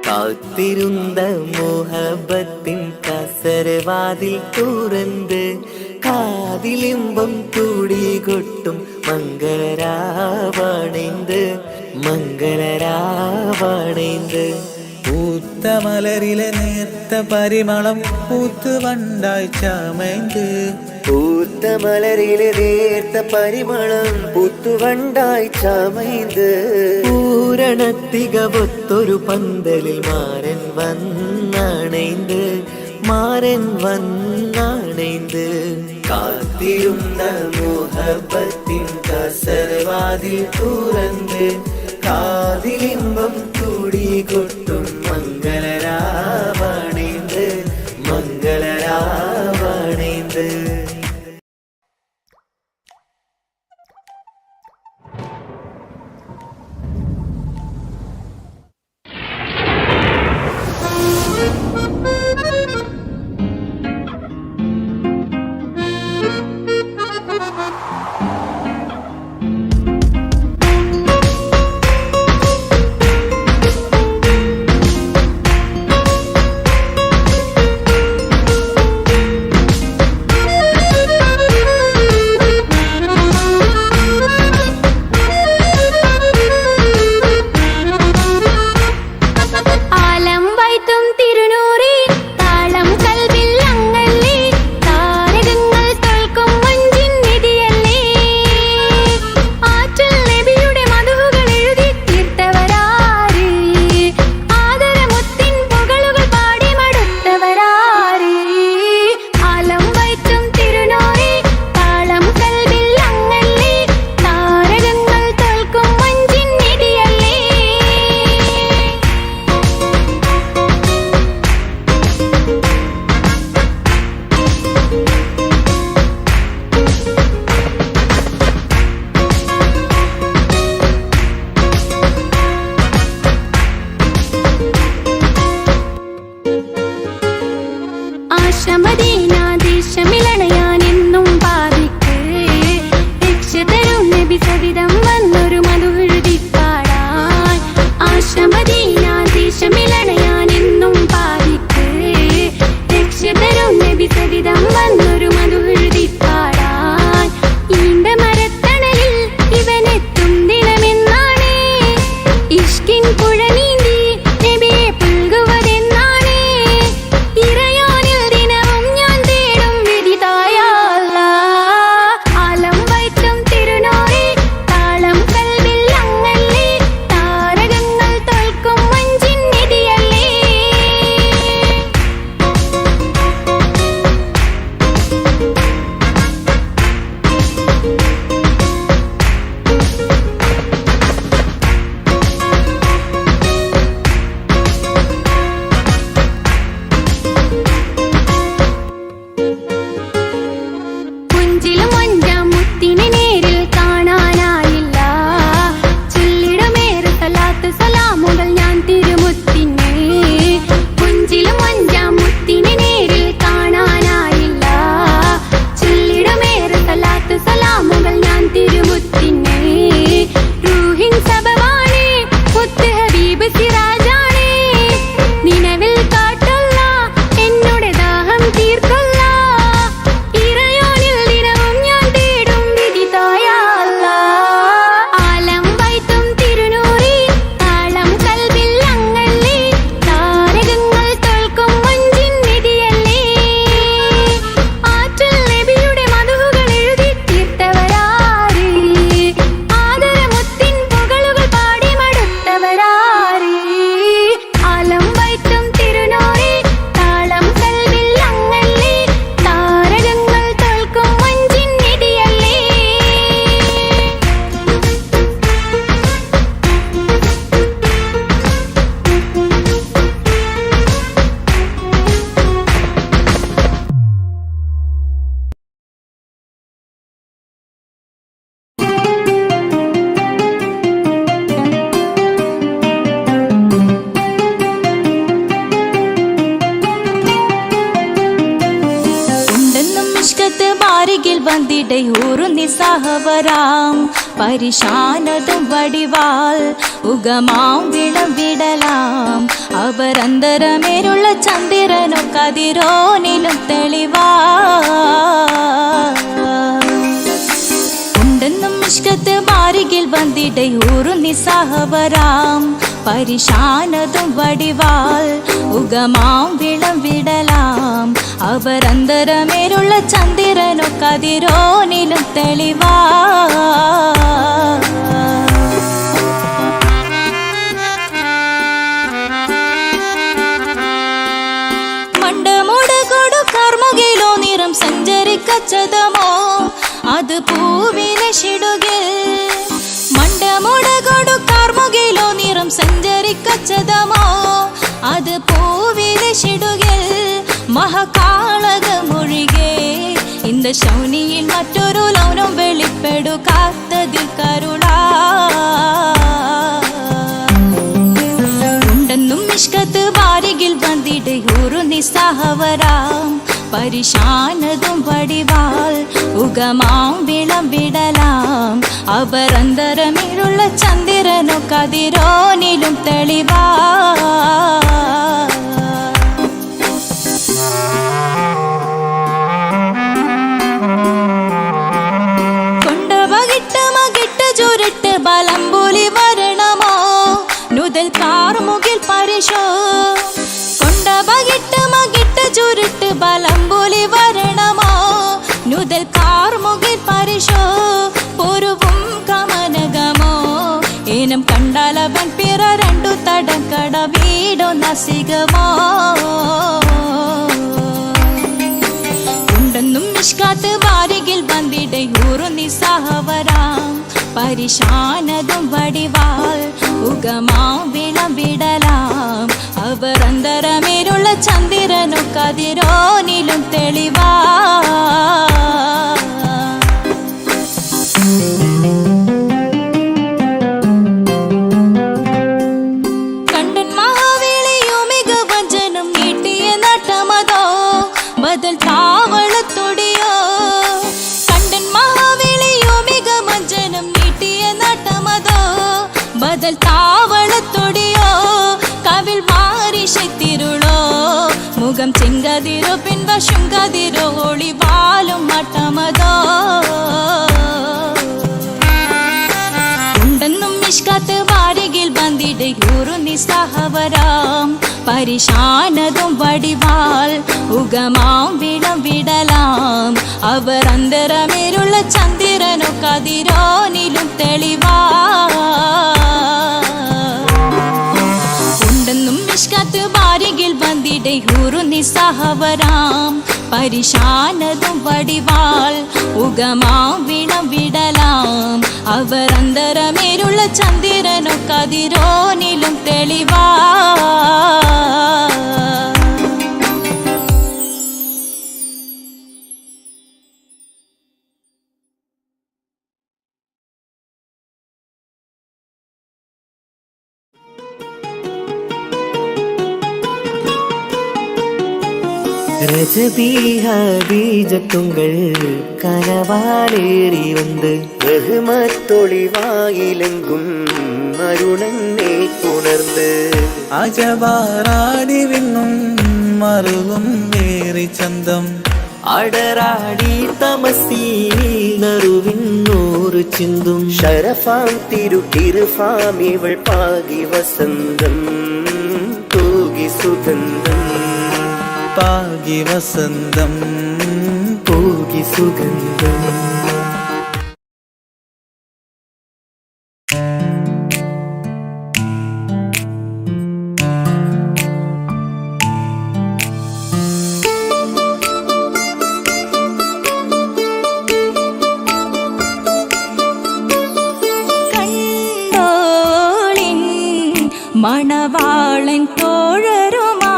കാത്തിരുന്ന മോഹബത്തിൻ കസരവാതിൽ തുറന്ന് കാതിലിമ്പം കൂടികൊട്ടും മംഗളരാവണൈந்து മംഗളരാവണൈந்து. പൂത്ത മലരിലെ നേർത്ത പരിമളം പൂത്ത് വണ്ടായി ചമൈந்து പൂത്ത മലരിലെ നേർത്ത പരിമളം പൂത്തുവണ്ടായി ചമൈந்து. പൂരണത്തികവൊത്തൊരു പന്തലിൽ മാരൻ വന്നണൈந்து മാരൻ വന്നണൈந்து. കാത്തിരുന്ന മോഹബത്തിൻ കസരവാതിൽ തുറന്ന് കാതിലിമ്പം കൂടികൊട്ടും മംഗളരാവണൈந்து മംഗളരാവണൈந்து. അരികിൽ വന്നിടയൂറുന്നി നിസ്സഹവരാം പരിശാനതും വടിവാൾ ഉഗമാം വിളവിടലാം അവരന്തരമേലുള്ള ചന്ദ്രനോ കതിരോനിലും തെളിവാ ഉണ്ടെന്നും ഇഷ്കത്ത് മാരികിൽ വന്നിടയൂറു നിസ്സഹവരാം പരിശാനതും വടിവാൾ ഉഗമാം വിളവിടലാം അവരന്തരമേലുള്ള ചന്ദ്രനോ കതിരോനിലും തെളിവാ മണ്ടമുടകൊടു കർമുകിലോ നിറം സഞ്ചരിക്കച്ചതമോ അത് പൂവിലെ ഷിടുകിൽ മണ്ടമുടകൊടു കർമുകിലോ നിറം സഞ്ചരിക്കച്ചതമോ അത് പൂവിലെ ഷിടുകിൽ മഹാകാളകമൊഴികെ இந்த ശൗനിയിൽ മറ്റൊരു ലൗനം വെളിപ്പെടുക്കാത്തതിൽ കരുളാ ഉണ്ടെന്നും ഇഷ്കത്ത് വാരികിൽ വന്നിടയൂറു നിസ്സഹവരാം പരിശാനതും വടിവാൾ ഉഗമാം വിളവിടലാം അവരന്തരമേലുള്ള ചന്ദ്രനോ കതിരോനിലും തെളിവാ ചുരുട്ട് ബലംപൂലി വരണമോ നുതൽ കാർമുകിൽ പരിശോ കൊണ്ടപകിട്ട് മകിട്ട് ചുരുട്ട് ബലംപൂലി വരണമോ നുതൽ കാർമുകിൽ പരിശോ പൊരുവും കമനകമോ ഏനം കണ്ടാലവൻ പിറ രണ്ടു തടക്കട വീടോ നസികമോ ഉണ്ടെന്നും നിഷ്കാത്ത് വാരികിൽ വന്നിടയൂറു നിസ്സഹവരാം പരിശാനതും വടിവാൾ ഉഗമാം വിളവിടലാം അവരന്തരമേലുള്ള ചന്ദ്രനോ കതിരോനിലും തെളിവാ കണ്ടൻ മഹാവേളിയോ മികവഞ്ചനം നീട്ടിയ നട്ടമതോ ബദൽ താവളത്തൊടിയോ കണ്ടൻ മഹാവേളിയോ മികവഞ്ചനം നീട്ടിയ നട്ടമതോ ബദൽ താവളത്തൊടിയോ കവിൽ മാറിശത്തിരുളോ മുഖം ചെങ്കതിരോ പിൻവശം കതിരോ ഒളിവാലും മട്ടമതോ ഉണ്ടെന്നും ഇഷ്കത്ത് വാരികിൽ വന്നിടയൂറു നിസ്സഹവരാം പരിശാനതും വടിവാൾ ഉഗമാം വിളവിടലാം അവരന്തരമേലുള്ള ചന്ദ്രനോ കതിരോനിലും തെളിവാ ഉണ്ടെന്നും ഇഷ്കത്ത് വാരികിൽ വന്നിടയൂറു നിസ്സഹവരാം പരിശാനതും വടിവാൾ ഉഗമാം വിളവിടലാം അവരന്തരമേലുള്ള ചന്ദ്രനോ കതിരോനിലും തെളിവാ ரஜபீஜத்துங்கள் கனவாலேறி வந்து ரஹ்மத்தொளிவாயிலெங்கும் அருணன்னே உணர்ந்து അജവാറാടി വിണ്ണും മറുകും വേറി ചന്തം അടരാടി തമസീൽ നറുവിന്നൂറ് ചിന്തും ഷറഫാം തിരുട്ടിരുഫാം ഇവൾ പാകി വസന്തം തൂകി സുഗന്ധം പാകി വസന്തം പൂകി സുഗന്ധം മണവാളൻ തോഴരുമാ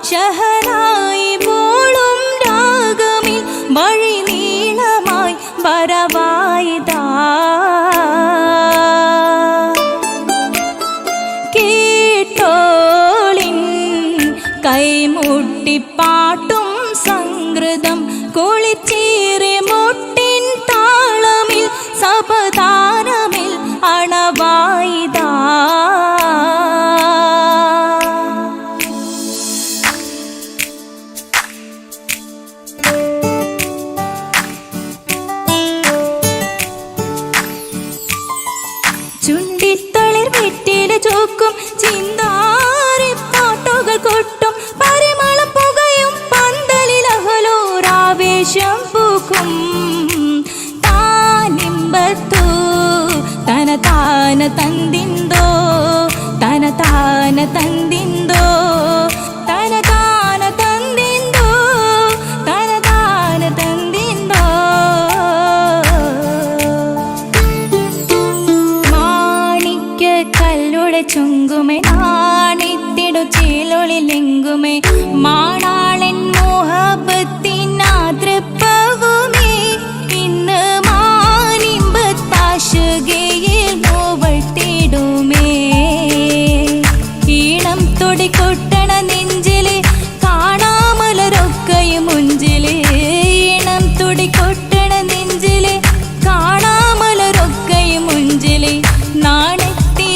ഷഹനായി പോളും രാഗമിൽ വഴി നീളമായി വരവായിതാ കേട്ടോളിൻ കൈമുട്ടിപ്പാട്ടും സംഗൃതം കുളിച്ചേറി മുട്ടിൻ താ ചിന്താരി പാട്ടുകൾ കൊട്ടും പരിമളം പുകയും പന്തലിൽ അഹലോരാവേശം പൂക്കും താനിമ്പത്തു തന താന തന്തിന്തോ തന താന തന്തിന്തോ തന താന തന്തിന്തോ തന താന തന്തിന്തോ മാണിക്യ കല്ലുടെ ചുങ്കുമേ നാണിത്തിടു ചേലൊളിലെങ്കുമേ മാണാളൻ മോഹബത്തിനാതൃപ്പവുമേ ഇന്ന് മാനിമ്പത്താശുകയിൽ നോവട്ടിടുമേ ഈണം തൊടിക്കൊട്ടണ നെഞ്ചില് കാണാമലരൊക്കെയും മുഞ്ചില് ഈണം തൊടിക്കൊട്ടണ നെഞ്ചില് കാണാമലരൊക്കെയും മുഞ്ചില് നാണത്തിയാരക്കൂടം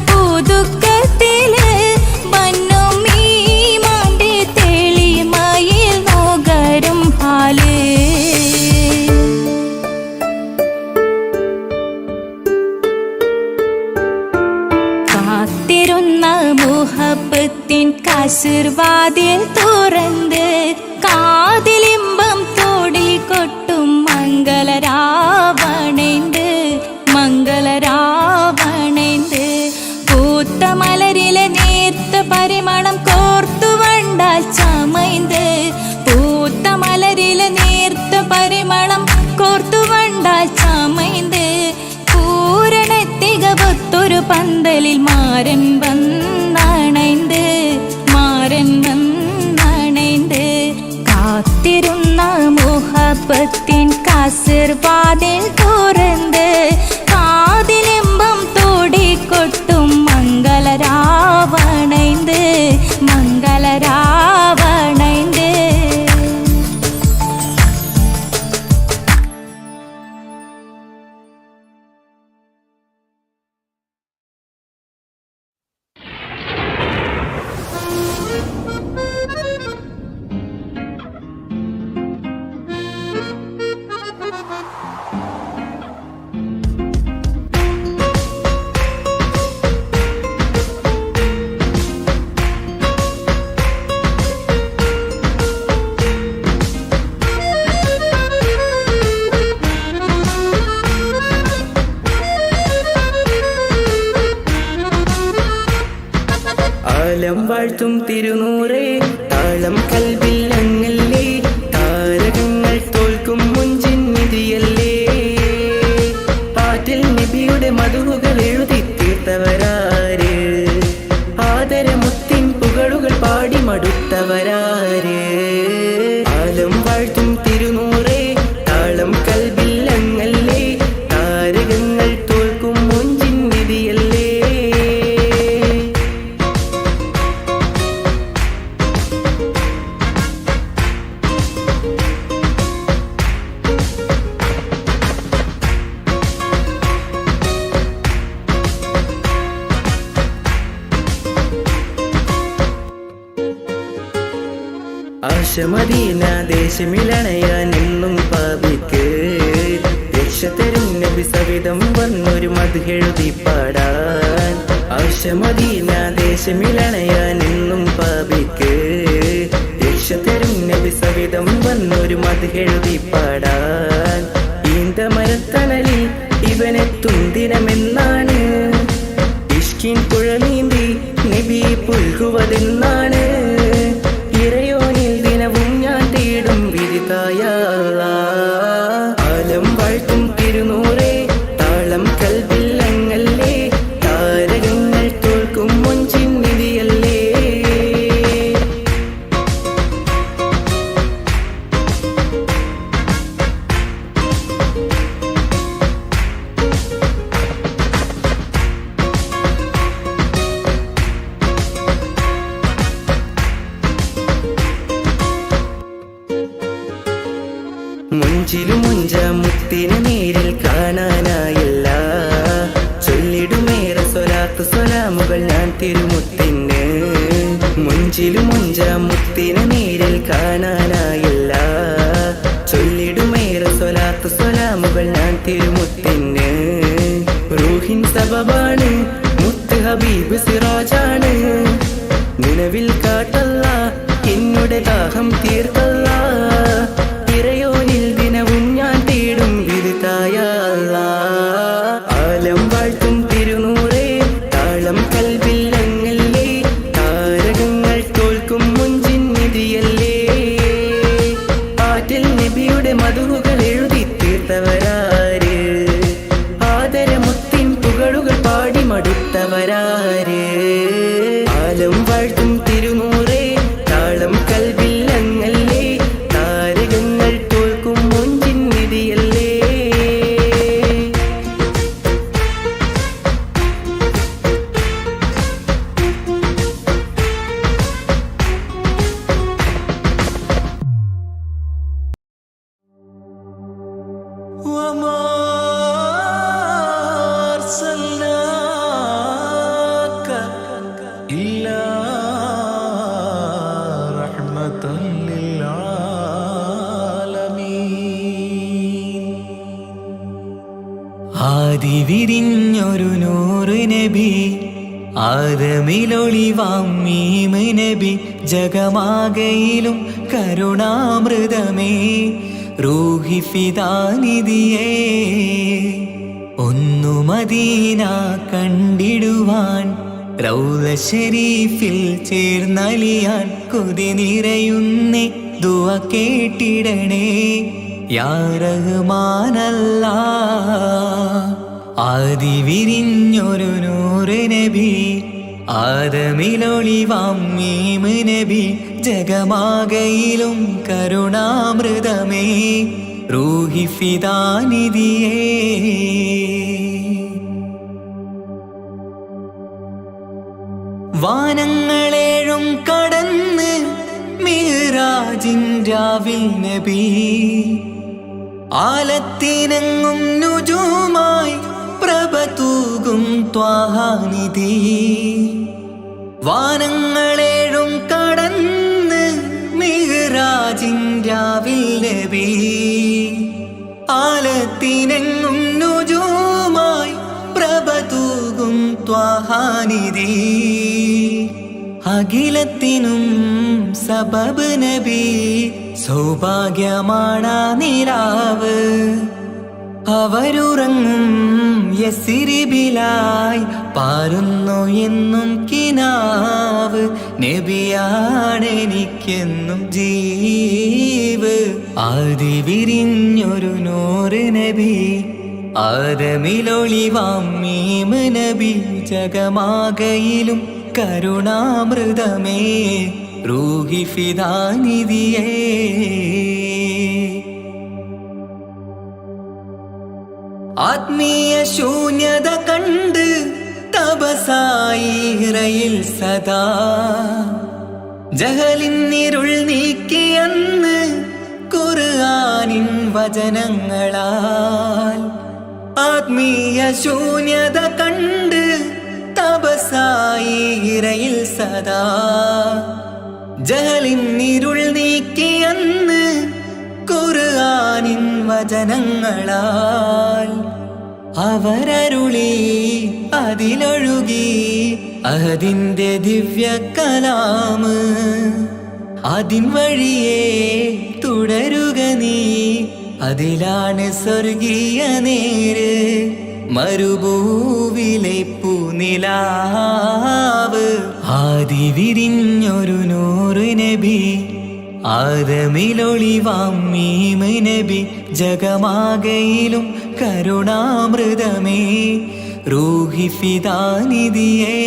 പുതുക്കത്തില് മണ്ണും ഈ മാന്റെ തെളിമയിൽ നോകരും ഹാല് കാത്തിരുന്ന മുഹബത്തിൻ കസിർവാതിൽ തുറന്ന് കാതിലിമ്പം തോടിൽ കൊട്ടും മംഗളരാവണേന്ത് മംഗളരാവണേന്ത് പൂത്ത മലരിലെ നേർത്ത പരിമളം കോർത്തു വണ്ടാൽ ചമൈന്ത് പൂത്ത മലരിലെ നേർത്ത പരിമളം കോർത്തു വണ്ടാൽ ചമൈന്ത് പൂരണത്തികവത്തൊരു പന്തലിൽ മാരൻ വന്നണൈന്ത് മാരൻ വന്നണൈന്ത് കാത്തിരുന്ന മുഹബത്തിൻ കസിർവാതിൽ തുറന്ന് കാതിലിമ്പം തോടിക്കൊട്ടും മംഗളരാവണൈന്ത് മംഗളരാവണൈന്ത് ആലം വാഴ്ത്തും തിരുനൂറേ താളം കൽവിൽ അങ്ങല്ലേ താരകങ്ങൾ തോൽക്കും മുഞ്ചിൻ നിധിയല്ലേ പാട്ടിൽ നബിയുടെ മധുകൾ എഴുതി തീർത്തവരാര് ആദരമുത്തിൻ പുകളുകൾ പാടി മടുത്തവരാര് ആലം വാഴ്ത്തും തിരുനൂറേ താളം കൽവിൽ അങ്ങല്ലേ താരകങ്ങൾ തോൽക്കും മുഞ്ചിൻ നിധിയല്ലേ ആശമദീന ദേശമിലണയാൻ എന്നും പാപിക്ക് രക്ഷ തരും നബി സവിധം വന്നൊരു മദ്ഹെഴുതി പാടാൻ ആശമദീന ദേശമിലണയാൻ എന്നും പാപിക്ക് രക്ഷ തരും നബി സവിധം വന്നൊരു മദ്ഹെഴുതി പാടാൻ ഈന്തമരത്തണലിൽ ഇവനെത്തും ദിനമെന്നാണ് ഇഷ്കിൻ പുഴ നീന്തി നബി പുൽകുവതെന്നാണ് ഇറയോനിൽ ദിനവും ഞാൻ തേടും വിരിതായ ആലം വാഴ്ത്തും തിരുനൂറേ താളം കൽവിൽ അങ്ങല്ലേ താരകങ്ങൾ തോൽക്കും മുഞ്ചിൻ നിധിയല്ലേ മുഞ്ചിലും മുഞ്ച മുത്തിനെ നേരിൽ കാണാനായില്ല ചൊല്ലിടുമേറെ സ്വലാത്ത് സ്വലാമുകൾ ഞാൻ തിരുമുത്തിന് മുഞ്ചിലും മുഞ്ച മുത്തിനെ നേരിൽ കാണാനായില്ല ചൊല്ലിടുമേറെ സ്വലാത്ത് സ്വലാമുകൾ ഞാൻ തിരുമുത്തിന് റൂഹിൻ സബബാണ് മുത്ത് ഹബീബ് സിറാജാണ്. നിലവിൽ കാട്ടല്ല എന്നുടെ ദാഹം തീർക്കല്ല. ഇറയോനിൽ ദിനവും ഞാൻ തേടും വിരുതായ ആലം വാഴ്ത്തും തിരുനൂറേ താളം കൽവില്ലങ്ങല്ലേ. താരകങ്ങൾ തോൽക്കും മുഞ്ചിൻ നിധിയല്ലേ. ആറ്റിൽ നബിയുടെ മധുകൾ എഴുതി തീർത്തവരാര്? ആദരമുത്തിൻ പുകളുകൾ പാടി മടുത്തവരാര്? ആലം വാഴ്ത്തും തിരുനൂറേ താളം കൽവില്ലങ്ങല്ലേ. താരകങ്ങൾ തോൽക്കും മുഞ്ചിൻ നിധിയല്ലേ. وما أرسلناك إلا رحمة للعالمين. ആദി വിരിഞ്ഞൊരു നൂറ് നബി, ആദമിലൊളിവാം മീമ് നബി, ജഗമാകയിലും കരുണാമൃതമേ റൂഹി ഫിദാനിധിയേ. ഒന്നു മദീന കണ്ടിടുവാൻ റൗള ശരീഫിൽ ചേർന്നലിയാൻ കൊതി നിറയുന്നേ ദുആ കേട്ടിടണേ യാ റഹ്മാനല്ലാ. ആദി വിരിഞ്ഞൊരു നൂറ് നബി, ആദമിലൊളിവാം മീമ് നബി, ജഗമാകയിലും കരുണാമൃതമേ റൂഹി ഫിദാനിധിയേ. വാനങ്ങളേഴും കടന്ന് മിഹ്റാജിൻ രാവിൽ നബി, ആലത്തിനെങ്ങും നുജൂമായി പ്രഭ തൂകും ത്വാഹാനിധി. വാനങ്ങളേഴും കടന്ന് മിഹ്റാജിൻ രാവിൽ നബി, ആലത്തിനെങ്ങും നുജൂമായി പ്രഭ തൂകും ത്വാഹാനിധി. അഖിലത്തിനും സബബ് നബി, സൗഭാഗ്യമാണ് നിലാവ്. അവരുറങ്ങും യസിരിബിലായി പാരുന്നു എന്നും കിനാവ്. നബിയാണെനിക്കെന്നും ജീവ്. ആദി വിരിഞ്ഞൊരു നൂറ് നബി, ആദമിലൊളിവാം മീമ് നബി, ജഗമാകയിലും കരുണാമൃതമേ റൂഹി ഫിദാനിധിയേ. ആത്മീയ ശൂന്യത കണ്ട് തപസായി ഇറയിൽ സദാ, ജഹലിന്നിരുൾ നീക്കിയന്ന് ഖുർആനിൻ വചനങ്ങളാൽ. ആത്മീയ ശൂന്യത കണ്ട് തപസായി ഇറയിൽ സദാ, ജഹലിന്നിരുൾ നീക്കിയന്ന് ഖുർആനിൻ വചനങ്ങളാൽ. അവരരുളി അതിലൊഴുകി അഹദിന്റെ ദിവ്യ കലാമ്. അതിൻ വഴിയേ തുടരുക നീ, അതിലാണ് സ്വർഗീയ നേര്. മരുഭൂവിലെ പൂനിലാവ്. ആദി വിരിഞ്ഞൊരു നൂറ് നബി, ആദമിലൊളിവാം മീമ് നബി, ജഗമാകയിലും കരുണാമൃതമേ റൂഹി ഫിദാനിധിയേ.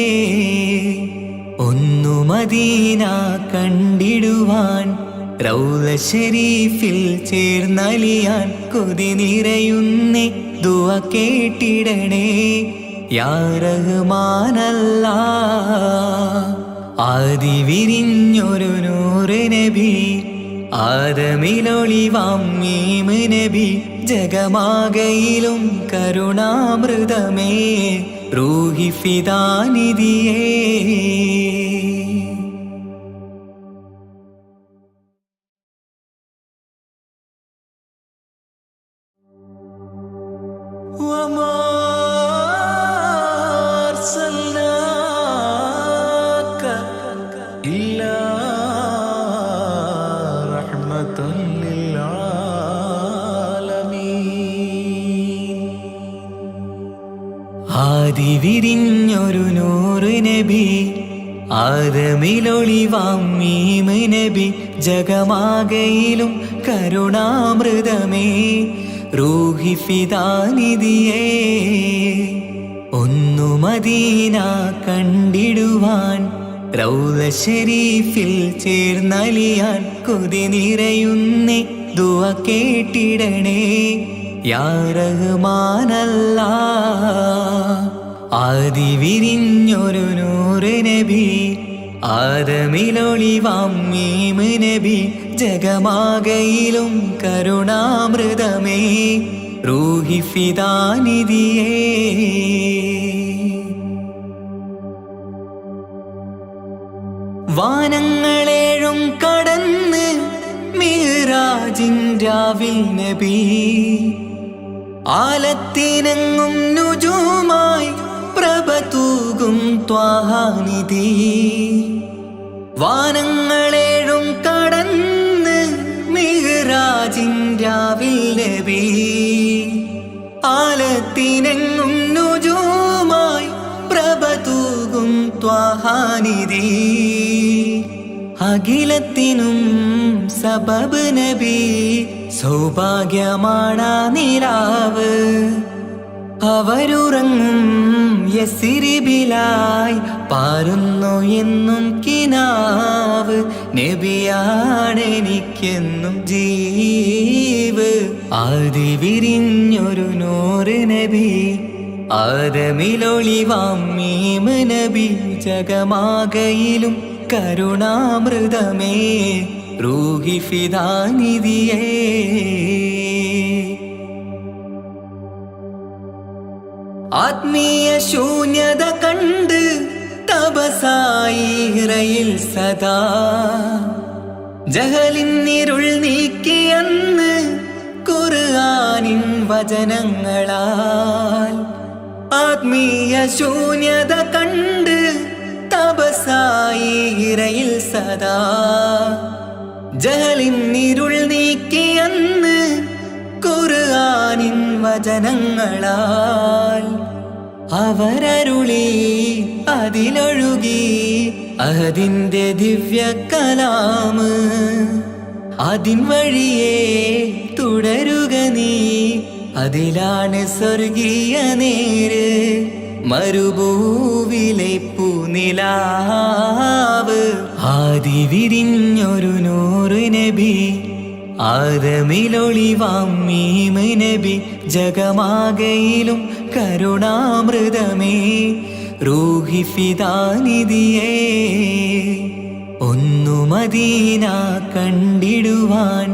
ഒന്നു മദീന കണ്ടിടുവാൻ റൗള ശരീഫിൽ ചേർന്നലിയാൻ കൊതി നിറയുന്നേ ദുആ കേട്ടിടണേ യാ റഹ്മാനല്ലാ. ആദി വിരിഞ്ഞൊരു നൂറ് നബി, ആദമിലൊളിവാം മീമ് നബി, ജഗമാകയിലും കരുണാമൃതമേ റൂഹി ഫിദാനിധിയേ. وما أرسلناك ആദി വിരിഞ്ഞൊരു നൂറ് നബി ആദമിലൊളിവാം മീമ് നബി ജഗമാകയിലും കരുണാമൃതമേ റൂഹി ഫിദാനിധിയേ ഒന്നു മദീന കണ്ടിടുവാൻ റൗള ശരീഫിൽ ചേർന്നലിയാൻ കൊതി നിറയുന്നേ ദുആ കേട്ടിടണേ യാ റഹ്മാനല്ലാ ആദി വിരിഞ്ഞൊരു നൂറ് നബി ആദമിലൊളിവാം മീമ് നബി ജഗമാകയിലും കരുണാമൃതമേ റൂഹി ഫിദാനിധിയേ വാനങ്ങളേഴും കടന്ന് മിഅ്റാജിൻ രാവിൽ നബി ആലത്തിനെങ്ങും നുജൂമായി പ്രഭ തൂകും ത്വാഹാനിധി വാനങ്ങളേഴും കടന്ന് മിഅ്റാജിൻ രാവിൽ നബി ആലത്തിനെങ്ങും നുജൂമായി പ്രഭ തൂകും ത്വാഹാനിധി അഖിലത്തിനും സബബ് നബി സൗഭാഗ്യമാണ നിലാവ് അവരുറങ്ങും യസിരിബിലായി പാരുന്നു എന്നും കിനാവ് നബിയാണെനിക്കെന്നും ജീവ് ആദി വിരിഞ്ഞൊരു നൂറ് നബി ആദമിലൊളിവാം മീമ് നബി ജഗമാകയിലും കരുണാമൃതമേ റൂഹി ഫിദാനിധിയേ ആത്മീയ ശൂന്യത കണ്ട് തപസായി ഇറയിൽ സദാ ജഹലിന്നിരുൾ നീക്കിയെന്ന് ഖുർആനിൻ വചനങ്ങളാൽ ആത്മീയ ശൂന്യത കണ്ട് തപസായി ഇറയിൽ സദാ ജഹലിന്നിരുൾ നീക്കിയെന്ന് ഖുർആനിൻ വചനങ്ങളാൽ അവരരുളി അതിലൊഴുകി അഹദിന്റെ ദിവ്യ കലാമ് അതിൻ വഴിയേ തുടരുക നീ അതിലാണ് സ്വർഗീയ നേര് മരുഭൂവിലെ പൂനിലാവ് ആദി വിരിഞ്ഞൊരു നൂറ് നബി ആദമിലൊളിവാം മീമ് നബി ജഗമാകയിലും കരുണാമൃതമേ റൂഹി ഫിദാനിധിയേ ഒന്നു മദീന കണ്ടിടുവാൻ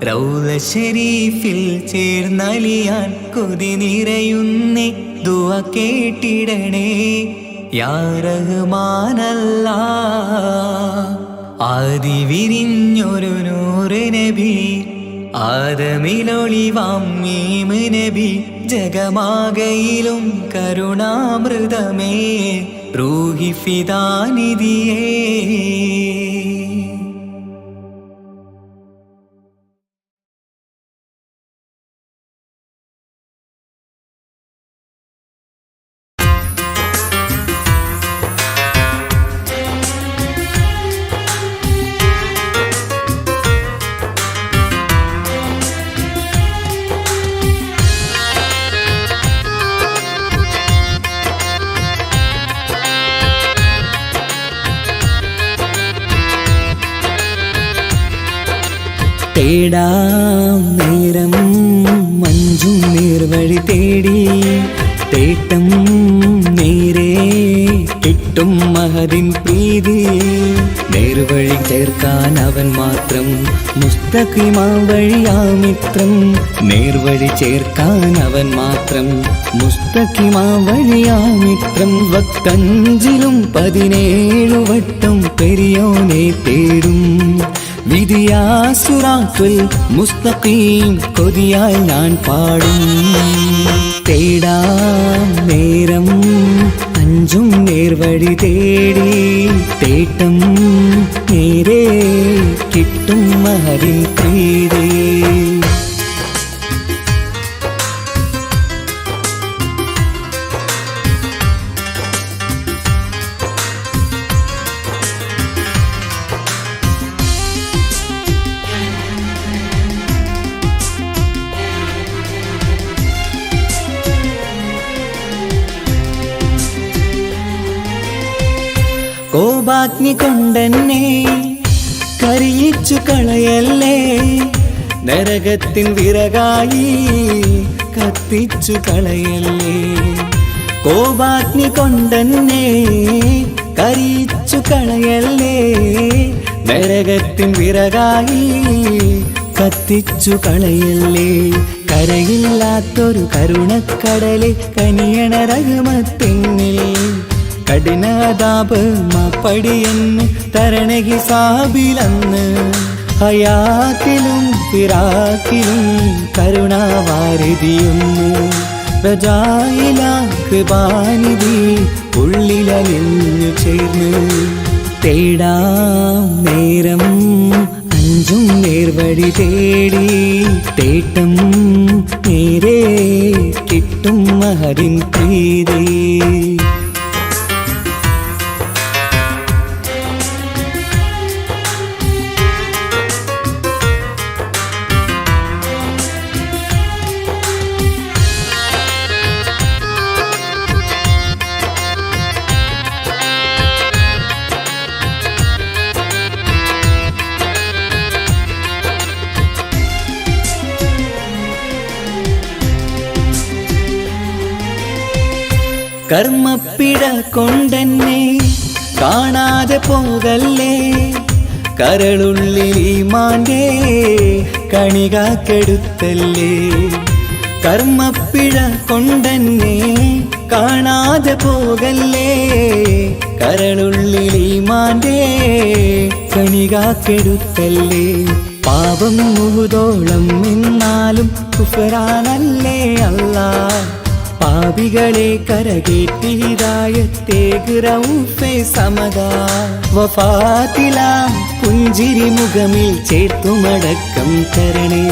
റൗള ശരീഫിൽ ചേർന്നലിയാൻ കൊതി നിറയുന്നേ ദുആ കേട്ടിടണേ യാ റഹ്മാനല്ലാ ആദി വിരിഞ്ഞൊരു നൂറ് നബി ആദമിലൊളിവാം മീമ് നബി ജഗമാകയിലും കരുണാമൃതമേ റൂഹി ഫിദാനിധിയേ തേടാം നേരം മഞ്ചും നീർവഴി തേടി തേട്ടം നേരെ കിട്ടും മഹദിൻ പ്രീതി നേർവഴി ചേർക്കാൻ അവൻ മാത്രം മുസ്തഖിമാ വഴിയാ മിത്രം നേർവഴി ചേർക്കാൻ അവൻ മാത്രം മുസ്തഖിമാ വഴിയാ മിത്രം വക്കഞ്ചിലും 17 വട്ടം പെരിയോനെ തേടും വിധിയാ സിറാത്തുൽ മുസ്തഖീം കൊതിയാൽ ഞാൻ പാടും തേടാം നേരം അഞ്ചും നേർവഴി തേടി തേട്ടം നേരെ കിട്ടും മഹദിൻ പ്രീതി കോപാഗ്നി കൊണ്ടെന്നെ കരിയിച്ചു കളയല്ലേ, നരകത്തിൻ വിറകായി കത്തിച്ചു കളയല്ലേ. കോപാഗ്നി കൊണ്ടെന്നെ കരിയിച്ചു കളയല്ലേ, നരകത്തിൻ വിറകായി കത്തിച്ചു കളയല്ലേ. കരയില്ലാത്തൊരു കരുണക്കടലെ കനിയണ റഹ്മത്തിന്നിൽ, കഠിനതാപ് മാപ്പടിയെന്ന് തരണ ഹിസാബിലന്ന്. ഹയാത്തിലും ഫിറാക്കിലും കരുണാവാരിതിയൊന്നു, പ്രജായിലാകൃപാനിധി ഉള്ളിലലിഞ്ഞു ചേർന്ന്. തേടാം നേരം അഞ്ചും നേർവഴി തേടി, തേട്ടം നേരെ കിട്ടും മഹരിൻ പ്രീതി. കർമ്മപ്പിട കൊണ്ടെന്നെ കാണാതെ പോകല്ലേ, കരളുള്ളിൽ ഈമാന്റെ കണികാക്കെടുത്തല്ലേ. കർമ്മപ്പിഴ കൊണ്ടെന്നെ കാണാതെ പോകല്ലേ, കരളുള്ളിൽ ഈമാന്റെ കണികാക്കെടുത്തല്ലേ. പാപം മുഹുദോളം എന്നാലും കുഫറാനല്ലേ അല്ലാ, പാപികളെ കരകേറ്റി ഹിദായത്തേക് റഊഫേ സമദാ. വഫാത്തിലാം പുഞ്ചിരി മുഖമിൽ ചേർത്തുമടക്കം തരണേ,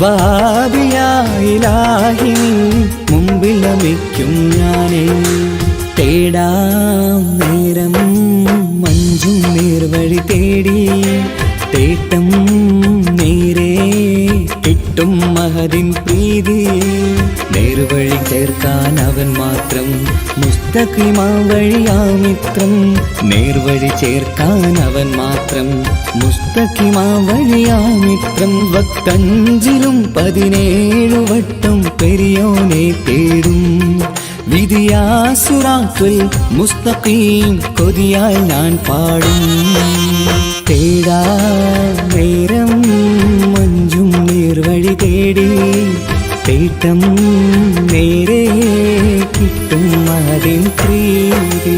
വഹാബിയായിലാഹി മുമ്പിൽ നമിക്കും ഞാനേ. തേടാം നേരം മഞ്ചും നേർവഴി തേടി, തേട്ടം നേരെ കിട്ടും മഹദിൻ പ്രീതി. നേർവഴി ചേർക്കാൻ അവൻ മാത്രം, മുസ്തഖിമാ വഴിയാ മിത്രം. നേർവഴി ചേർക്കാൻ അവൻ മാത്രം, മുസ്തഖിമാ വഴിയാ മിത്രം. വക്തഞ്ചിലും 17 വട്ടം പെരിയോനെ തേടും, വിധിയാ സിറാത്തുൽ മുസ്തഖീം കൊതിയാൽ ഞാൻ പാടും. തേടാ നേരം മഞ്ചും നേർവഴി തേടി, തേട്ടം നേരെ കിട്ടും മഹദിൻ പ്രീതി.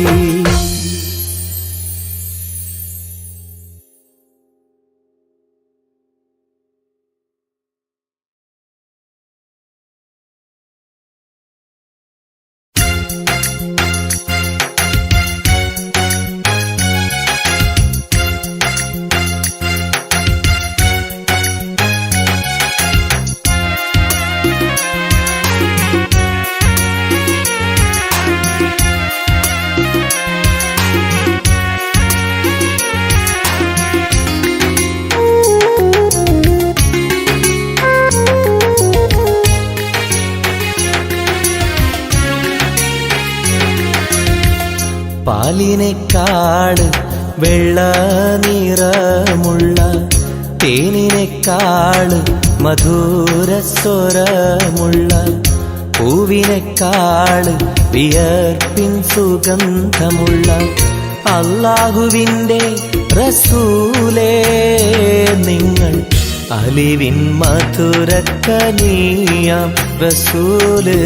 പാലിനേക്കാള് വെള്ള നിറമുള്ള, തേനിനേക്കാള് മധുരസ്വരമുള്ള, പൂവിനേക്കാള് വിയർപ്പിൻ സുഗന്ധമുള്ള അല്ലാഹുവിൻ്റെ റസൂലേ നിങ്ങൾ. അലിവിൻ മധുരക്കനിയാം റസൂല്,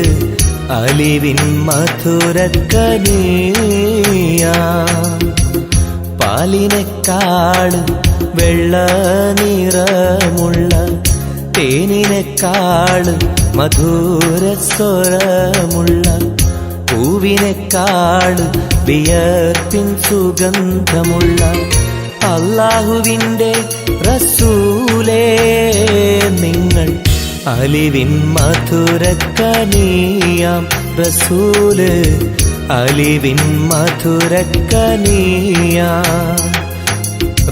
അലിവിൻ മധുരക്കനിയാം. പാലിനേക്കാള് വെള്ള നിറമുള്ള, തേനിനേക്കാള് മധുരസ്വരമുള്ള, പൂവിനേക്കാള് വിയർപ്പിൻ സുഗന്ധമുള്ള അല്ലാഹുവിൻ്റെ റസൂലേ നിങ്ങൾ. അലിവിൻ മധുരക്കനിയാം റസൂല്, അലിവിൻ മധുരക്കനിയാം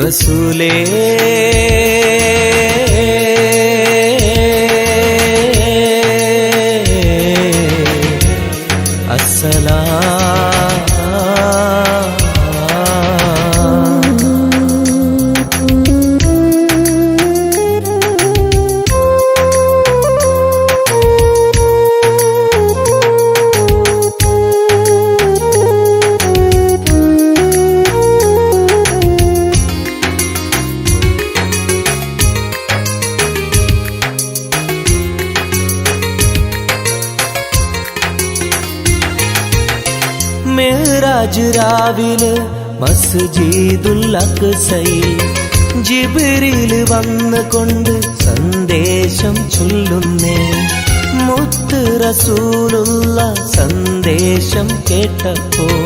റസൂലേ. അസ്സലാം മിഅ്റാജ് രാവിലെ മസ്ജിദുൽ അഖ്സയിൽ ജിബ്രീൽ വന്നുകൊണ്ട് സന്ദേശം ചൊല്ലുന്നേ. മുത്ത് റസൂലുള്ള സന്ദേശം കേട്ടപ്പോൾ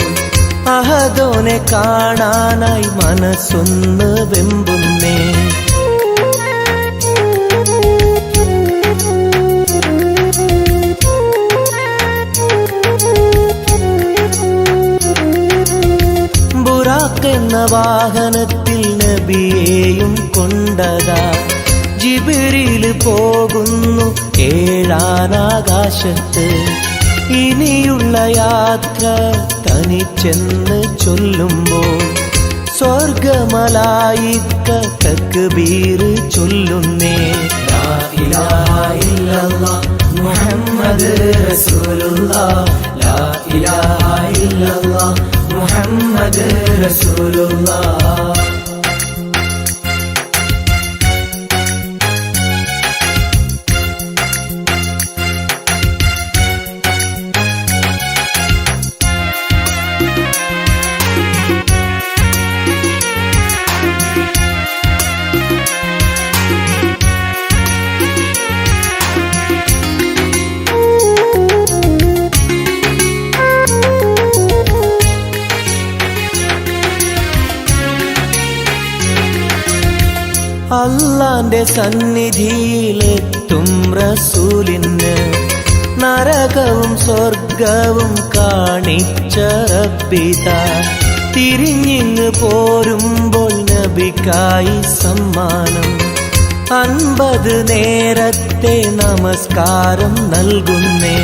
അഹദോനെ കാണാനായി മനസ്സൊന്ന് വെമ്പുന്നേ. ബുറാഖ് എന്ന വാഹനത്തിൽ നബിയെയും കൊണ്ടതാ ജിബ്രീൽ പോകുന്നു ഏഴാനാകാശത്ത്. ഇനിയുള്ള യാത്ര തനിച്ചെന്ന് ചൊല്ലുമ്പോൾ സ്വർഗമലായിക്ക തക്ബീർ ചൊല്ലുന്നേ. ലാ ഇലാഹ ഇല്ലല്ലാഹ് മുഹമ്മദ് റസൂലുള്ളാഹ്, ലാ ഇലാഹ ഇല്ലല്ലാഹ് മുഹമ്മദ് റസൂലുള്ളാഹ്. അല്ലാന്റെ സന്നിധിയിലെത്തും റസൂലിന് നരകവും സ്വർഗവും കാണിച്ച റബ്ബിതാ. തിരിഞ്ഞിങ്ങ് പോരുമ്പോൾ നബിക്കായി സമ്മാനം 50 നേരത്തെ നമസ്കാരം നൽകുന്നേ.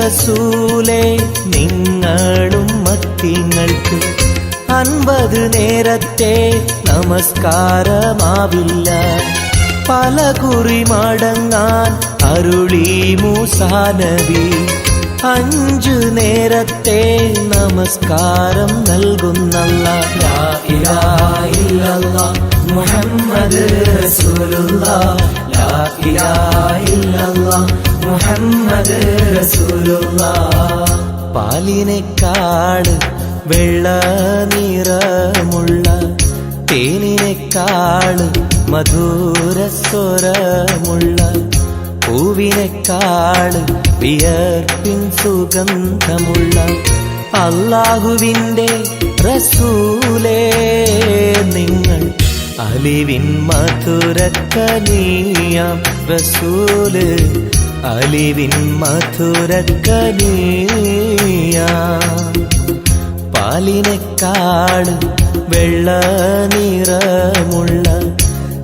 റസൂലേ നിങ്ങളും മത്തിങ്ങൾക്ക് 50 നേരത്തെ നമസ്കാരമാവില്ല. പല കുറി മടങ്ങാൻ അരുളി മൂസാ നബി. 5 നേരത്തെ നമസ്കാരം നൽകുന്നല്ലാഹ്. ലാ ഇലാഹ ഇല്ലല്ലാഹ് മുഹമ്മദ് റസൂലുള്ളാഹ്, ലാ ഇലാഹ ഇല്ലല്ലാഹ് മുഹമ്മദ് റസൂലുള്ളാഹ്. പാലിനെക്കാട് വെള്ള നിറമുള്ള തേനിനെക്കാട് മധുരസ്വരമുള്ള പൂവിനെക്കാട് വിയർപ്പിൻ സുഗന്ധമുള്ള അല്ലാഹുവിൻ്റെ റസൂലേ നിങ്ങൾ അലിവിൻ മധുരക്കനിയാം റസൂല്, അലിവിൻ മധുരക്കനിയാം. പാലിനെക്കാട് വെള്ള നിറമുള്ള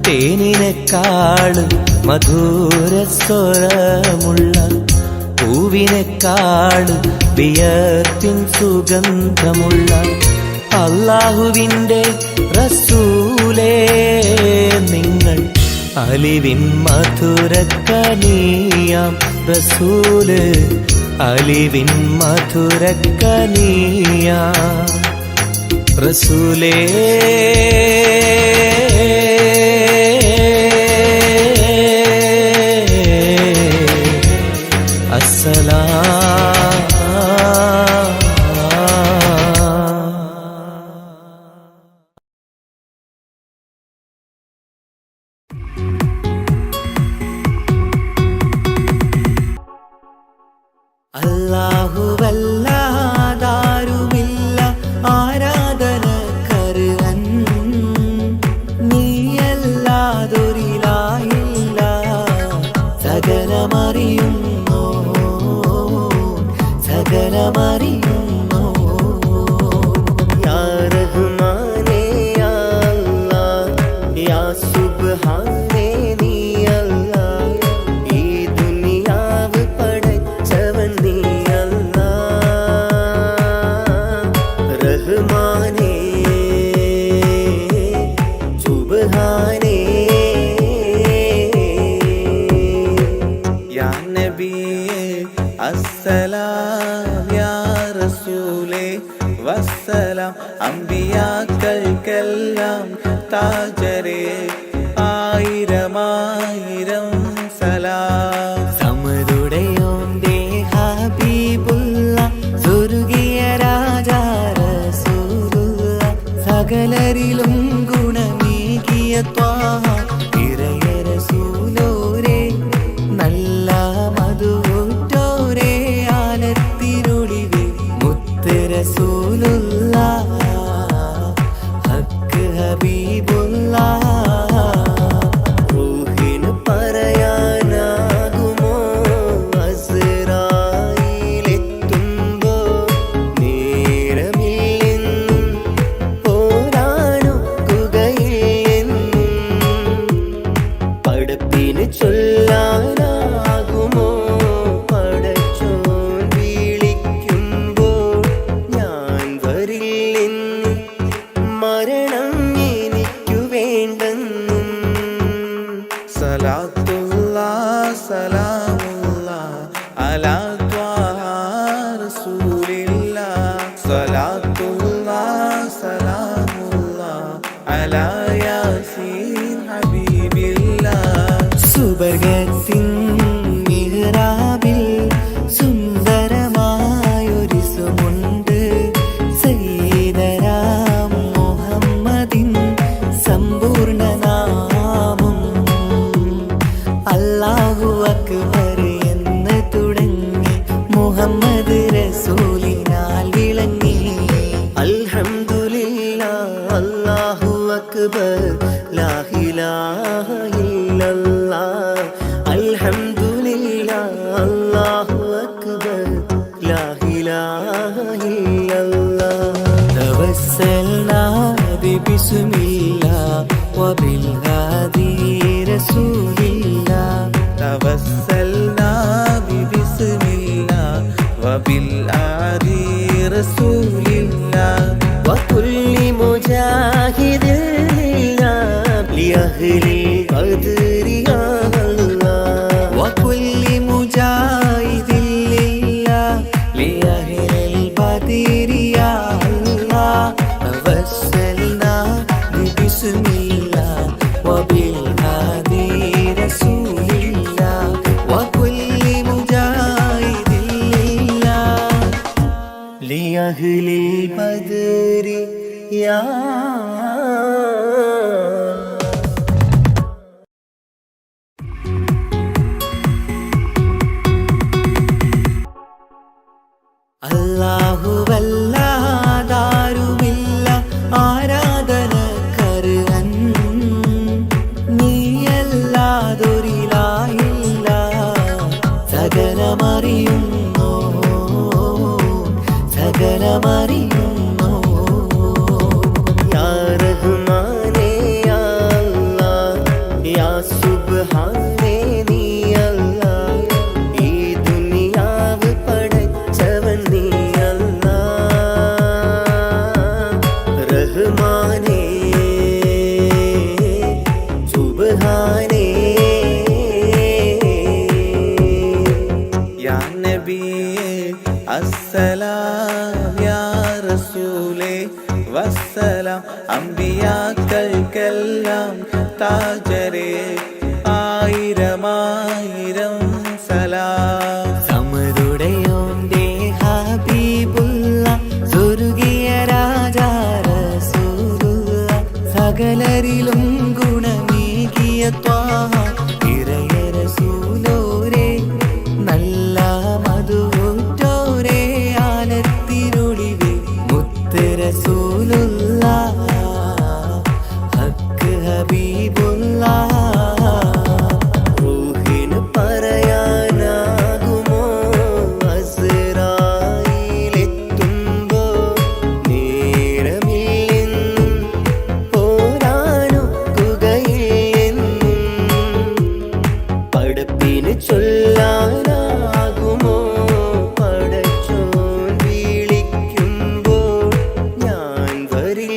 തേനിനെക്കാട് മധുരസ്വരമുള്ള പൂവിനെക്കാട് വിയർപ്പിൻ സുഗന്ധമുള്ള അല്ലാഹുവിൻ്റെ റസൂലേ നിങ്ങൾ അലിവിൻ മധുരക്കനിയാം റസൂല്, അലിവിൻ മധുരക്കനിയാം റസൂലേ. അല്ലാഹുവല്ലാതാരുമില്ല ആരാധനക്കർഹൻ, നീയല്ലാതൊരിലാഹില്ല സകലമറിയുന്നോ സകലമറിയുന്നോ. യാ റഹ്മാനേ യാ അല്ലാഹ്, യാ സുബ്ഹാനേ നീ അല്ലാഹ്, ഈ ദുനിയാവ് പടച്ചവൻ നീ റഹ്മാനേ സുബ്ഹാനേ. യാ നബിയേ അസ്സലാം യാ റസൂലേ വസ്സലാം. അമ്പിയാക്കൾക്കെല്ലാം താജരേ ആയിരമായിരം സലാം. സമരുടയോന്റെ ഹബീബുള്ള സ്വർഗീയ രാജാ റസൂലുള്ള സകലരിലും ഗുണമേകിയ ത്വാഹ ഇറയ റസൂലോരേ നല്ല മധുറ്റോരേ ആലത്തിരുളിവേ മുത്ത് റസൂലുള്ള ഹക്ക് ഹബീബുള്ള. റൂഹിന് പറയാനാകുമോ അസ്റായീലെത്തുമ്പോ നേരമില്ലെന്നും പോരാനൊക്കുകയില്ലെന്നും പടപ്പിന് ചൊല്ലാനാകുമോ പടച്ചോൻ വിളിക്കുമ്പോൾ ഞാൻ വരില്ലെന്ന് മരണം എനിക്കു വേണ്ടെന്നും. സലാത്തുല്ലാ സലാമുല്ലാ അലാ ത്വാഹ റസൂലില്ലാ. സലാത്തുല്ലാ സലാമുല്ലാ അലാ യാസീൻ ഹബീബില്ലാ. സുബർഗത്തിൻ മിഹ്റാബിൽ സുന്ദരമായൊരു സുമുണ്ട് സയ്യിദനാം മുഹമ്മദിൻ സമ്പൂർണ്ണ നാമം. അല്ലാഹു അക്ബർ എന്ന് തുടങ്ങി മുഹമ്മദ് റസൂലിനാൽ വിളങ്ങി. അൽഹംദുലില്ലാ അല്ലാഹു അക്ബർ ലാ ഇലാഹ ഇല്ലല്ലാഹ്. അൽഹംദുലില്ലാ അല്ലാഹു അക്ബർ ലാ ഇലാഹ ഇല്ലല്ലാഹ്. توسلنا ببسم الله وبالهادي رسول الله. توسلنا ببسم الله وبالآدي رسول الله. وكل مجاهد لله لأهل القدر يا الله. وكل مجاهد لله لأهل البدر يا الله. توسلنا ببسم الله وبالهادي رسول الله. وكل مجاهد لله لأهل البدر يا അല്ലാഹുവല്ലാതാരുമില്ല ആരാധനക്കർഹൻ നീയല്ലാതൊരിലായില്ല സകലമറിയുന്നു സകലമറിയുന്നു. या रहमाने या अल्लाह या സുബ്ഹാനേ നീ അല്ലാഹ്. ഈ ദുനിയാവ് പടച്ചവൻ നീ അല്ലാഹ്. റഹ്മാനേ സുബ്ഹാനേ. യാ നബിയേ അസ്സലാം യാ റസൂലേ വസ്സലാം. അമ്പിയാക്കൾക്കെല്ലാം താജരേ ആയിരമായിരം സലാം. സമരുടയോന്റെ ഹബീബുള്ള സ്വർഗീയ രാജാ റസൂലുള്ള സകലരിലും ഗുണമേകിയ ത്വാഹ ഇറയ റസൂലോരേ നല്ല മധുറ്റോരേ ആലത്തിരുളിവേ മുത്ത് റസൂലുള്ള ഹക്ക് ഹബീബുള്ള. റൂഹിന് പറയാനാകുമോ അസ്റായീലെത്തുമ്പോ നേരമില്ലെന്നും പോരാനൊക്കുകയില്ലെന്നും പടപ്പിന് ചൊല്ലാനാകുമോ പടച്ചോൻ വിളിക്കുമ്പോൾ ഞാൻ വരി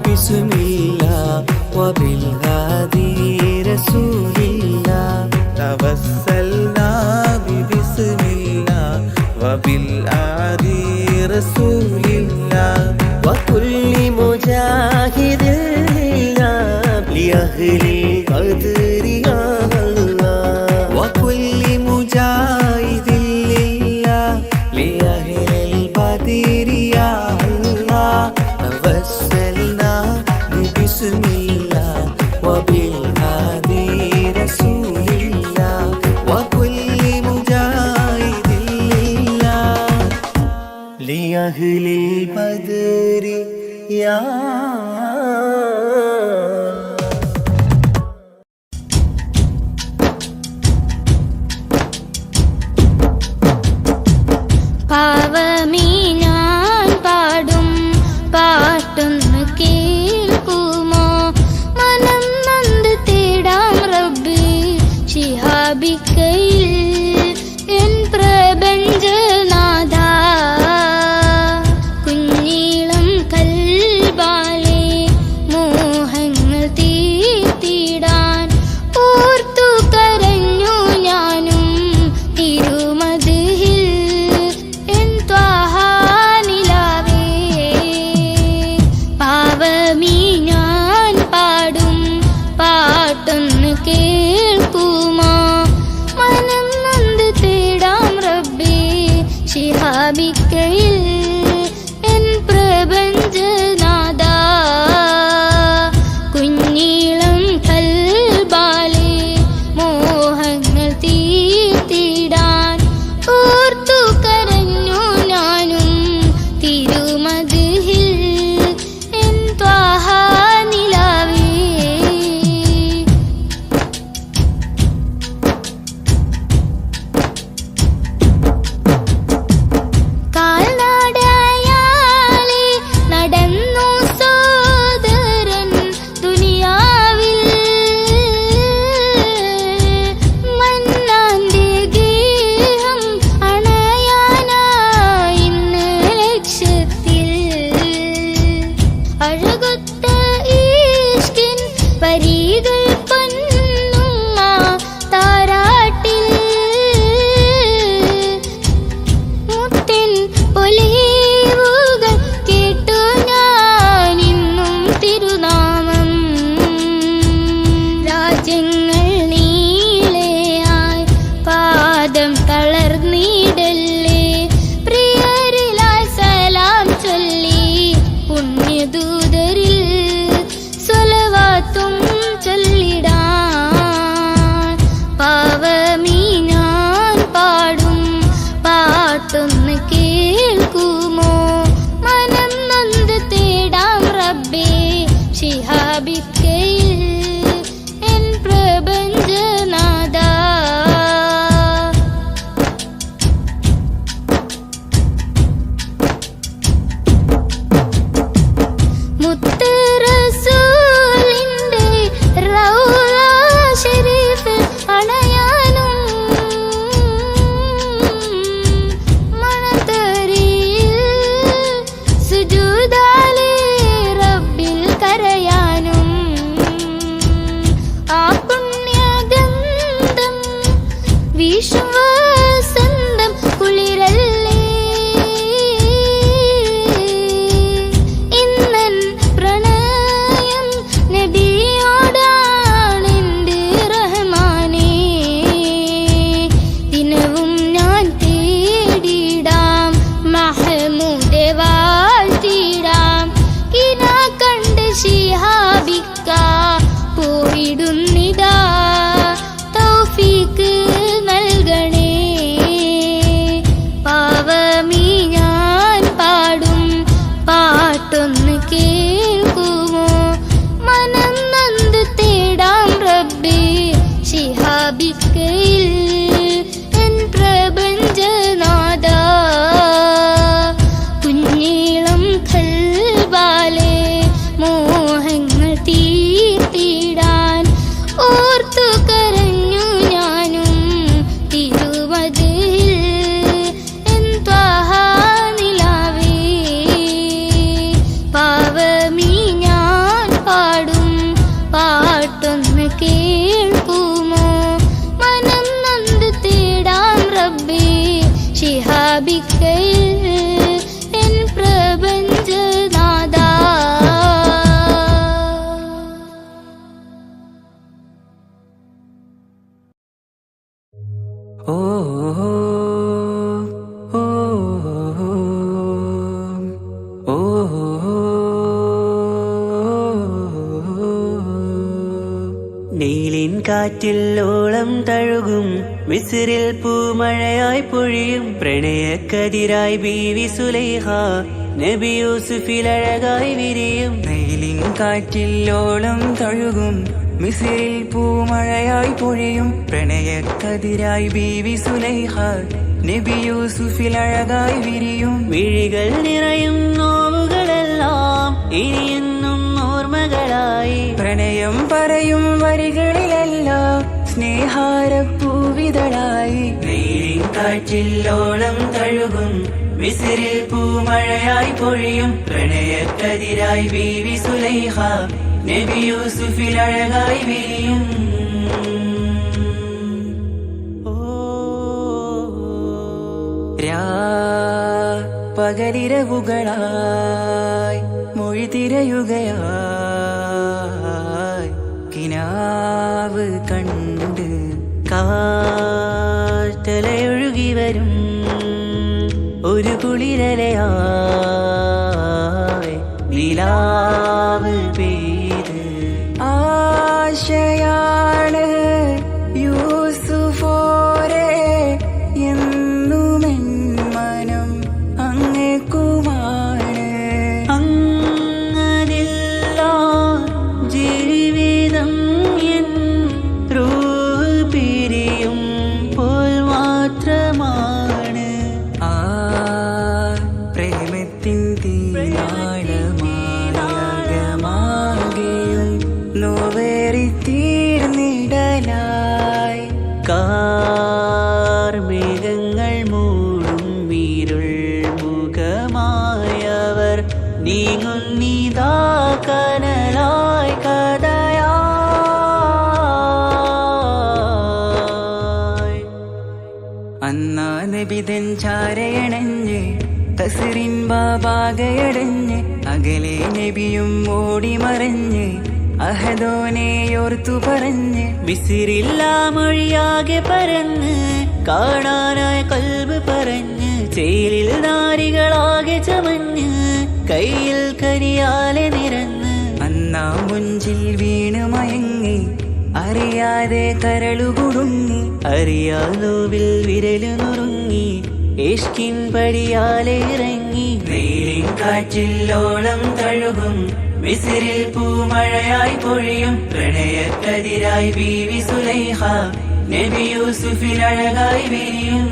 بسم الله وبالهادي رسول الله توسلنا ببسم الله وبالآدي رسول الله وكل مجاهد لله لأهل القدر يا الله وكل مجاهد لله لأهل البدر يا الله توسلنا ببسم الله وبالهادي رسول الله وكل مجاهد لله لأهل البدر يا പാവമീ ഞാൻ പാടും പാട്ടൊന്ന് കേൾക്കുമോ മനം നന്ദ് തേടാം റബ്ബി ശിഹാബിക്കയിൽ എൻ പ്രപഞ്ചനാഥ കുഞ്ഞീളം കൽബാലെ മോഹങ്ങൾ കാറ്റിൽ ഓളം തഴുകും മിസ്രിൽ പൂമഴയായി പൊഴിയും പ്രണയക്കതിരായി ബീവി സുലൈഹ നബി യൂസുഫിൽ അഴകായി വിരിയും വെയിലിൻ കാറ്റിൽ ഓളം തഴുകും മിസ്രിൽ പൂമഴയായി പൊഴിയും പ്രണയക്കതിരായി ബീവി സുലൈഹ നബി യൂസുഫിൽ അഴകായി വിരിയും മിഴികൾ നിറയും നോവുകളെല്ലാം ഇനിയെന്നും ഓർമ്മകളായി പ്രണയം പറയും വരികളിലെല്ലാം സ്നേഹാരപ്പൂവിതളായി വെയിലിൻ കാറ്റിൽ ഓളം തഴുകും മിസ്രിൽ പൂമഴയായി പൊഴിയും പ്രണയക്കതിരായി ബീവി സുലൈഹ നബി യൂസുഫിൽ അഴകായി വിരിയും പകലിരവുകളായി മൊഴി തിരയുകയായി കിനാവ് കണ്ട് കാറ്റലയൊഴുകി വരും ഒരു കുളിരലയായി നിലാവ് പെയ്ത് ആശയാണ് യൂസുഫോരെ എന്നുമെൻ മനം അങ്ങേക്കുമാണ് അങ്ങനില്ല ജീവിതം എൻ റൂഹ് പിരിയും പോൽ മാത്രമാണ് ആ പ്രേമത്തിൻ തീരാളമാകെയും നോവേറി തീർന്നിടലായി കാർമേഘങ്ങൾ മൂടും വീരുൾ മുഖമായവർ നീങ്ങുന്നിതാ കനലായി കഥയായി അന്നാ നബിതൻ ചാരയണഞ്ഞ് തസ്റിൻ ബാബാകയടഞ്ഞ് അകലെ നബിയും ഓടി മറഞ്ഞ് അഹദോനെയോർത്തു പറഞ്ഞ് മിസിറില്ല മൊഴിയാകെ പരന്ന് കാണാനായി കൽബ് പറഞ്ഞ് ചേലിൽ നാരികളാകെ ചമഞ്ഞ് കയ്യിൽ കരിയാലെ നിരന്ന് അന്നാ മുഞ്ചിൽ വീണ് മയങ്ങി അറിയാതെ കരളുകുടുങ്ങി അറിയാലോവിൽ വിരലു നുറുങ്ങി ഇഷ്കിൻ പടിയാലെ ഇറങ്ങി വെയിലിൻ കാറ്റിൽ ഓളം തഴുകും മിസ്രിൽ പൂമഴയായി പൊഴിയും പ്രണയക്കതിരായി ബീവി സുലൈഹ നബി യൂസുഫിൽ അഴകായി വിരിയും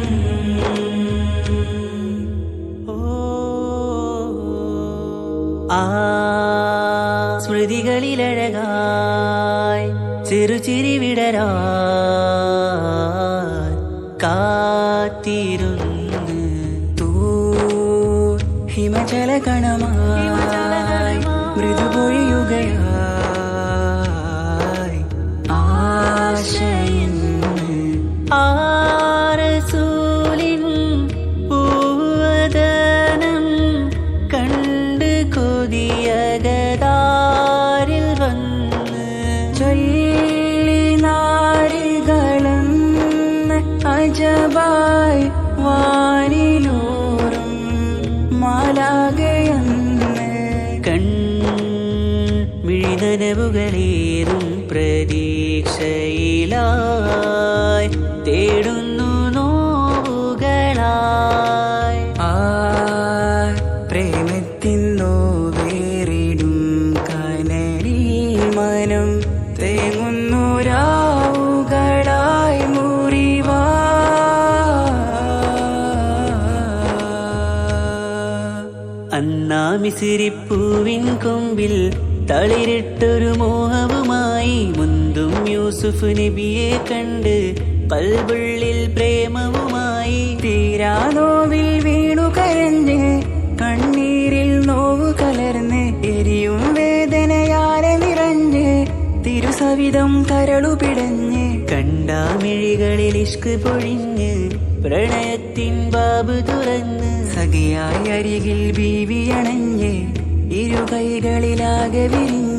ആ സ്മൃതികളിലഴകായി ചെറുചിരി വിടരാ കാത്തിരുന്ന് ഹിമജല കണമായി മൃദുപൊഴിയുകയായി ആശയിന്ന് ആരസൂലിൻ പൂവദനം കണ്ട് കൊതിയകതാരിൽ വന്ന് ചൊല്ലി നാരികളെന്ന് അജബായി വാനിലൂറും മാലാകയെന്ന് മിഴിനനവുകളേറും പ്രതീക്ഷയിലായി തേടുന്നു നോവുകളായി ആ പ്രേമത്തിൻ നോവേറിടും കനലിൽ മനം തേങ്ങുന്നു രാവുകളായി മുറിവാ അന്നാ മിസിരിപ്പൂവിൻ കൊമ്പിൽ തളിരിട്ടൊരു മോഹവുമായി മുന്തും യൂസുഫ് നബിയെ കണ്ട് കൽബുള്ളിൽ പ്രേമവുമായി തീരാനോവിൽ വീണു കരഞ്ഞ് കണ്ണീരിൽ നോവു കലർന്ന് എരിയും വേദനയാലെ നിറഞ്ഞ് തിരുസവിധം കരളു പിടഞ്ഞ് കണ്ടാമിഴികളിൽ ഇഷ്ക് പൊഴിഞ്ഞ് പ്രണയത്തിൻ ബാബ് തുറന്ന് സഖിയായി അരികിൽ ബീവി അണഞ്ഞ് ഇരു കൈകളിലാകെ വിരിഞ്ഞ്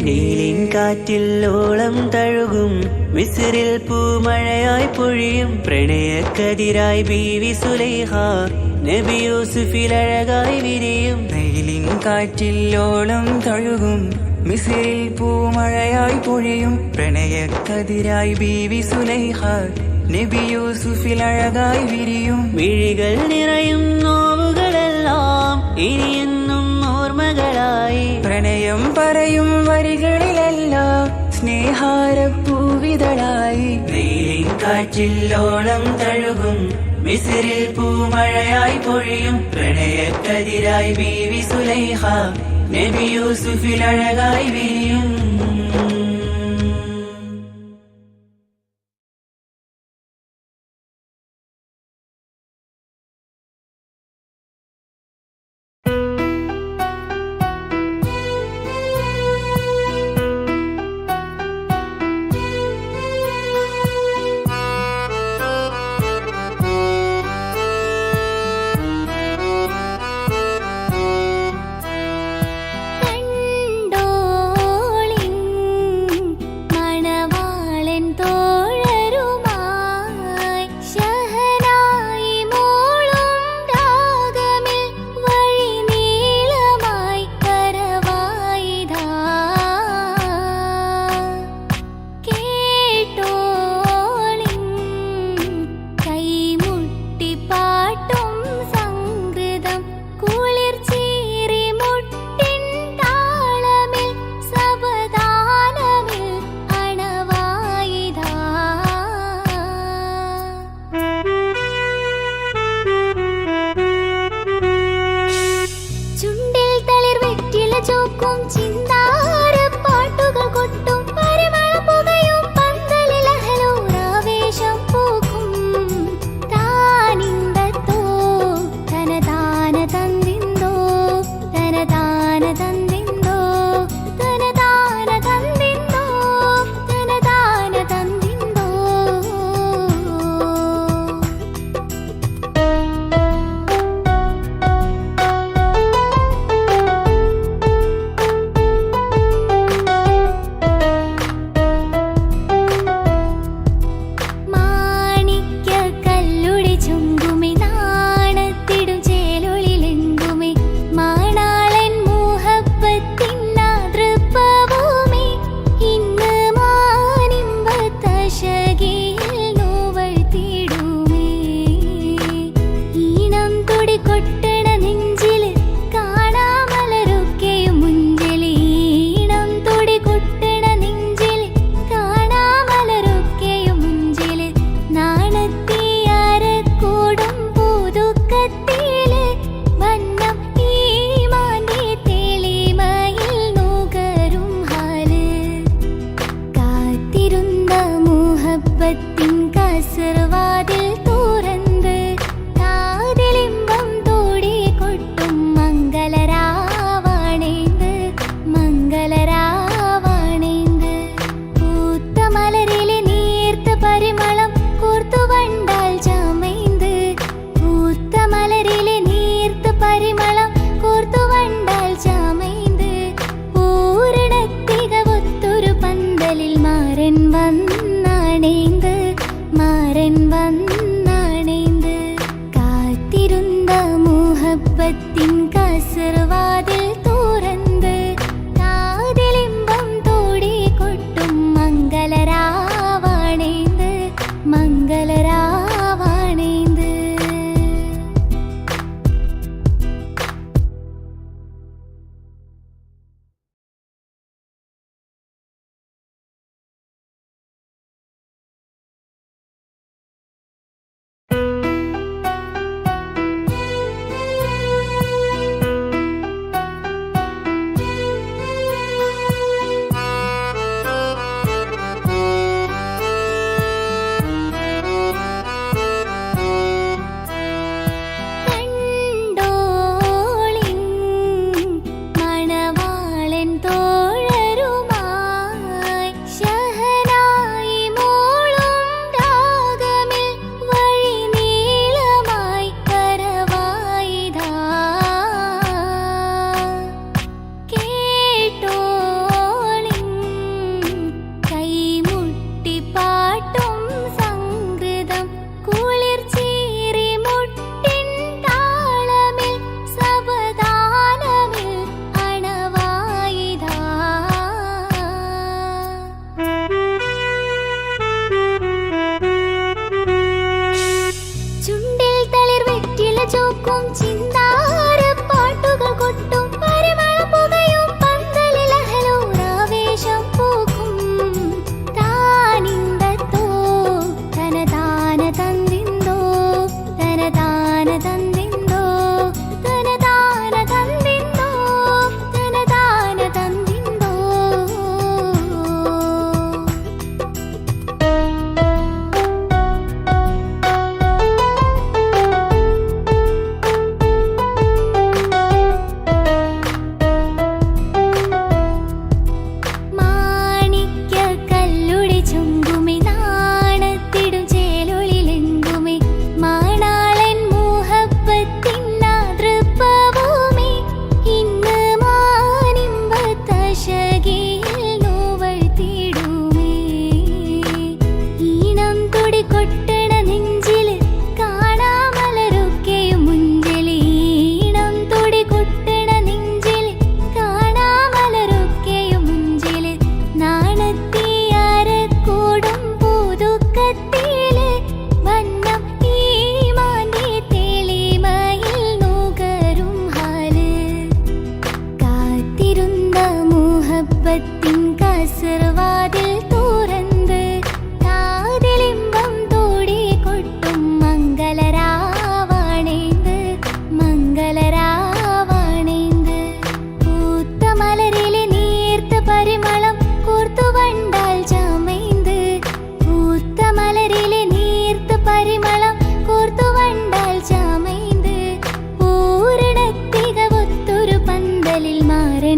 നീലിൻ കാറ്റിൽ ഓളം തഴുകും മിസ്രിൽ പൂമഴയായി പൊഴിയും പ്രണയക്കതിരായി ബീവി സുലൈഹ നബി യൂസുഫിൽ അഴകായി വിരിയും വെയിലിൻ കാറ്റിൽ ഓളം തഴുകും മിസിറിൽ പൂമഴയായി പൊഴിയും പ്രണയക്കതിരായി ബീവി സുലൈഹ നബി യൂസുഫിൽ അഴകായി വിരിയും മിഴികൾ നിറയും നോവുകളെല്ലാം ഇനിയെന്നും ഓർമ്മകളായി പ്രണയം പറയും വരികളിലെല്ലാം സ്നേഹാരപ്പൂവിതളായി നീലിൻ കാറ്റില്ലോളം തഴുകും മിസിറിൽ പൂമഴയായി പൊഴിയും പ്രണയക്കതിരായി ബീവി സുലൈഹ നബി യൂസുഫിൽ അഴകായി വിരിയും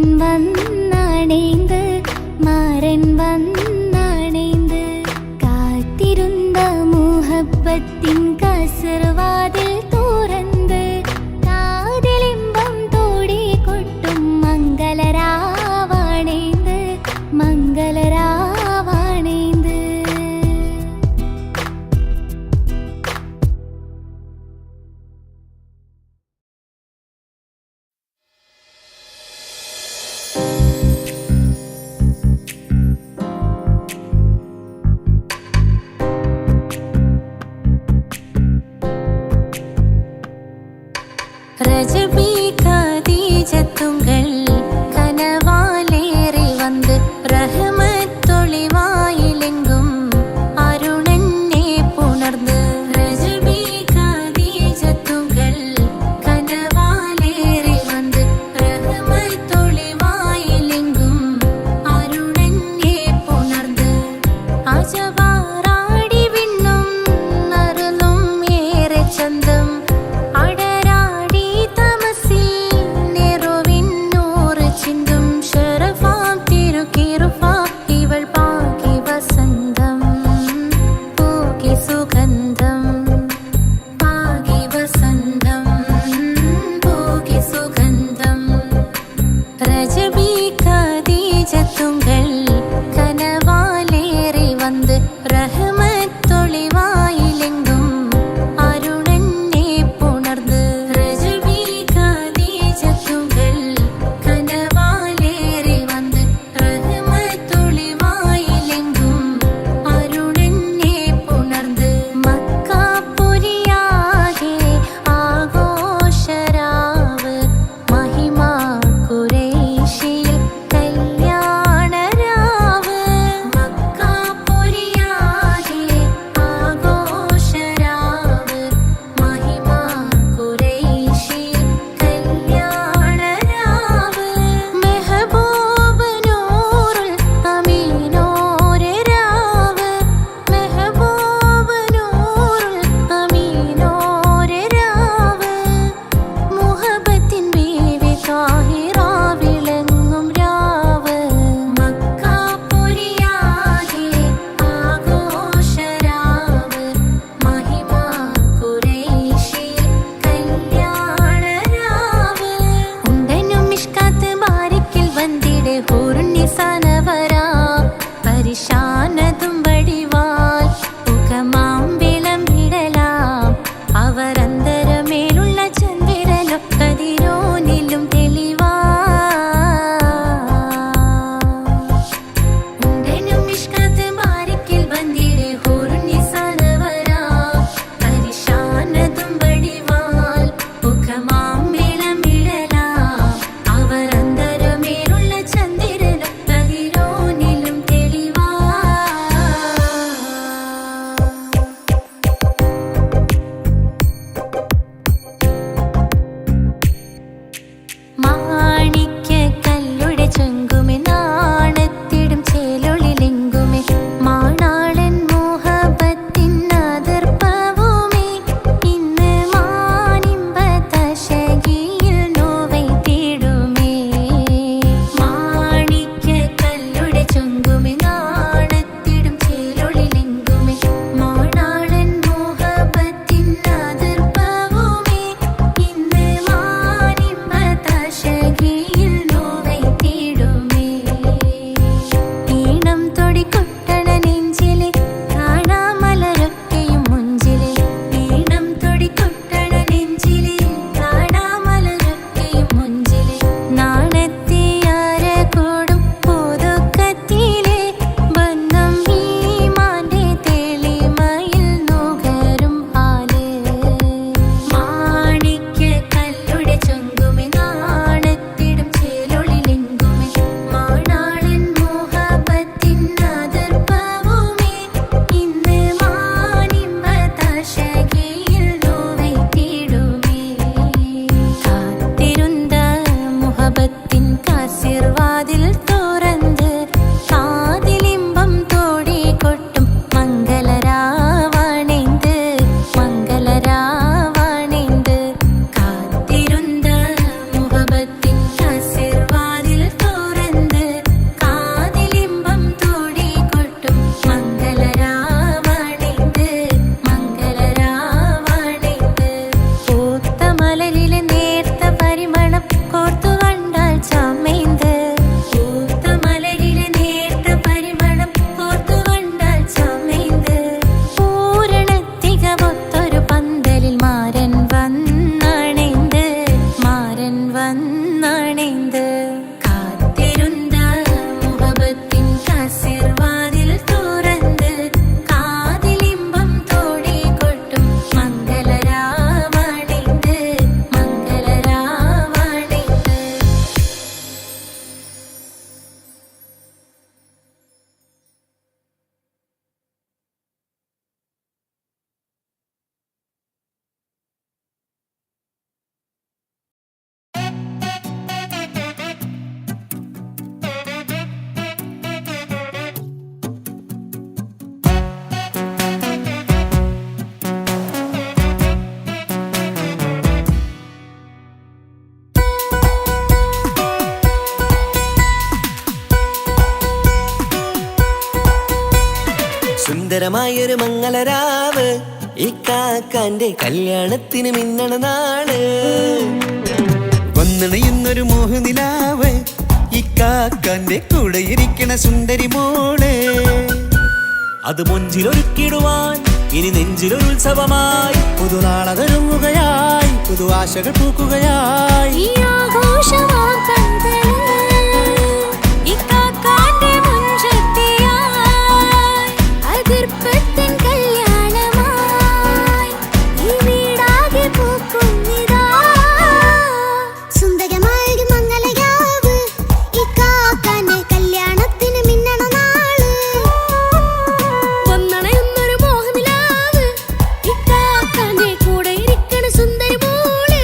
മാരൻ വന്നണൈந்து മാരൻ വന്നണൈந்து കാത്തിരുന്ന മുഹബത്തിൻ കസർവാതിൽ തുറന്ന് കാതിലിമ്പം തോടി കൊട്ടും മംഗളരാവാണൈந்து മംഗളരാവാണൈந்து. ரஜபி கதீஜத்துங்கள் கனவாலேறி வந்து ரஹமத்தொளிவாயிலெங்கும் அருணன்னே புணர்ந்து ரஜபி கதீஜத்துங்கள் கனவாலேறி வந்து ரஹமத்தொளிவாயிலெங்கும் அருணன்னே புணர்ந்து அஜபாராடி விண்ணும் அருளும் ஏറെ ചന്തം അടരാടി തമസിൽ നെറുവിന്നൂറ് ചിന്തും ശരഫാം തിരുക്കിറുഫാ ഇവൾ പാകി വസന്തം പൂകി സുഗന്ധം പാകി വസന്തം പൂകി സുഗന്ധം രജബി ഖദീജത്തുങ്ങൾ കനവാലേറി വന്ന് റഹ്മത്തൊളിവായിലെങ്കും അരുണന്നെ പുണർന്ന് രജബി ഖദീജത്തുങ്ങൾ കനവാലേറി വന്ന് റഹ്മത്തൊളിവായിലെങ്കും അരുണന്നെ പുണർന്ന് മക്കാപുരിയാകെ ആഘോഷരാവ് മഹിമാ ഖുറൈശിയിൽ കല്യാണരാവ് മക്കാപുരിയാകെ ആഘോഷരാവ് മഹിമാ ഖുറൈശിയിൽ കല്യാണരാവ് മെഹബൂബ് നൂറുൽ അമീനോരെ രാവ് മെഹബൂബ് നൂറുൽ അമീനോരെ രാവ് മുഹബത്തിൻ ബീവി താഹിറ വിളങ്ങും രാവ് മക്കാപുരിയാകെ ആഘോഷരാവ് മഹിമാ ഖുറൈശിയിൽ കല്യാണരാവ് ഉണ്ടനും മിഷ്കാത്ത് ബാരിക്കിൽ വന്നിടെ ഹൂറുന്നിസാനവരാ പരിശാനതും വടിവാൽ മുഖമാം വിളമ്പിടലാം അവരന്തരമേലുള്ള ചന്ദ്രനും കതിരോനിലും തെളിവാ ഉണ്ടനും മിഷ്കാത്ത് ബാരിക്കിൽ വന്നിടെ ഹൂറുന്നിസാനവരാ പരിശാനതും വടിവാൽ മുഖമാം വിളമ്പിടലാം അവരന്തരമേലുള്ള ചന്ദ്രനും കതിരോനിലും തെളിവാ. മാണിക്യ കല്ലുടെ ചെങ്കുമെ നാണത്തിടും ചേലൊളിലെങ്കുമെ മാണാളൻ മോഹബത്തിൻ അതിർപ്പവുമേ ഇന്ന് മാനിമ്പതശകിയിൽ നോവൈ തേടുമേ മാണിക്യ കല്ലുടെ ചെങ്കുമെ നാണത്തിടും ചേലൊളിലെങ്കുമെ മാണാളൻ മോഹബത്തിൻ അതിർപ്പവുമേ ഇന്ന് മാനിമ്പതശകിയിൽ നോവൈ തേടുമേ ഈണം തൊടികൊട്ടണ നെഞ്ചിലെ കാണാമലരൊക്കെയും മുഞ്ചിലെ ഈണം തൊടികൊട്ടണ നെഞ്ചിലെ കാണാമലരൊക്കെയും മുഞ്ചിലെ നാണത്തിയാര കൂടും പുതുക്കത്തിലെ ബന്ധം ഈമാന്റെ തെളിമയിൽ നുകരും ആല് മാണിക്യ കല്ലുടെ ചെങ്കുമെ നാണത്തിടും സുന്ദരമായൊരു മംഗളരാവ് ഇക്കാക്കാന്റെ കല്യാണത്തിന് മിന്നണ നാള്. വന്നണയുന്നൊരു മോഹനിലാവ് ഇക്കാക്കാന്റെ കൂടെ ഇരിക്കണ സുന്ദരി മോള്. അത് മൊഞ്ചിലൊരുക്കിടുവാൻ ഇനി നെഞ്ചിലൊരു ഉത്സവമായി പുതുനാളതൊരുങ്ങുകയായി പുതുആശകൾ പൂക്കുകയായി. ഈ ആഘോഷമാക്കന്തല് ഇക്കാക്കാന്റെ മുൻചെത്തിയായി അതിർപ്പത്തിൻ കല്യാണമായി ഈ വീടാകെ പൂക്കുന്നിതാ. സുന്ദരമായൊരു മംഗളരാവ് ഇക്കാക്കാന്റെ കല്യാണത്തിന് മിന്നണ നാള്. വന്നണയുന്നൊരു മോഹനിലാവ് ഇക്കാക്കാന്റെ കൂടെ ഇരിക്കണ സുന്ദരി മോള്.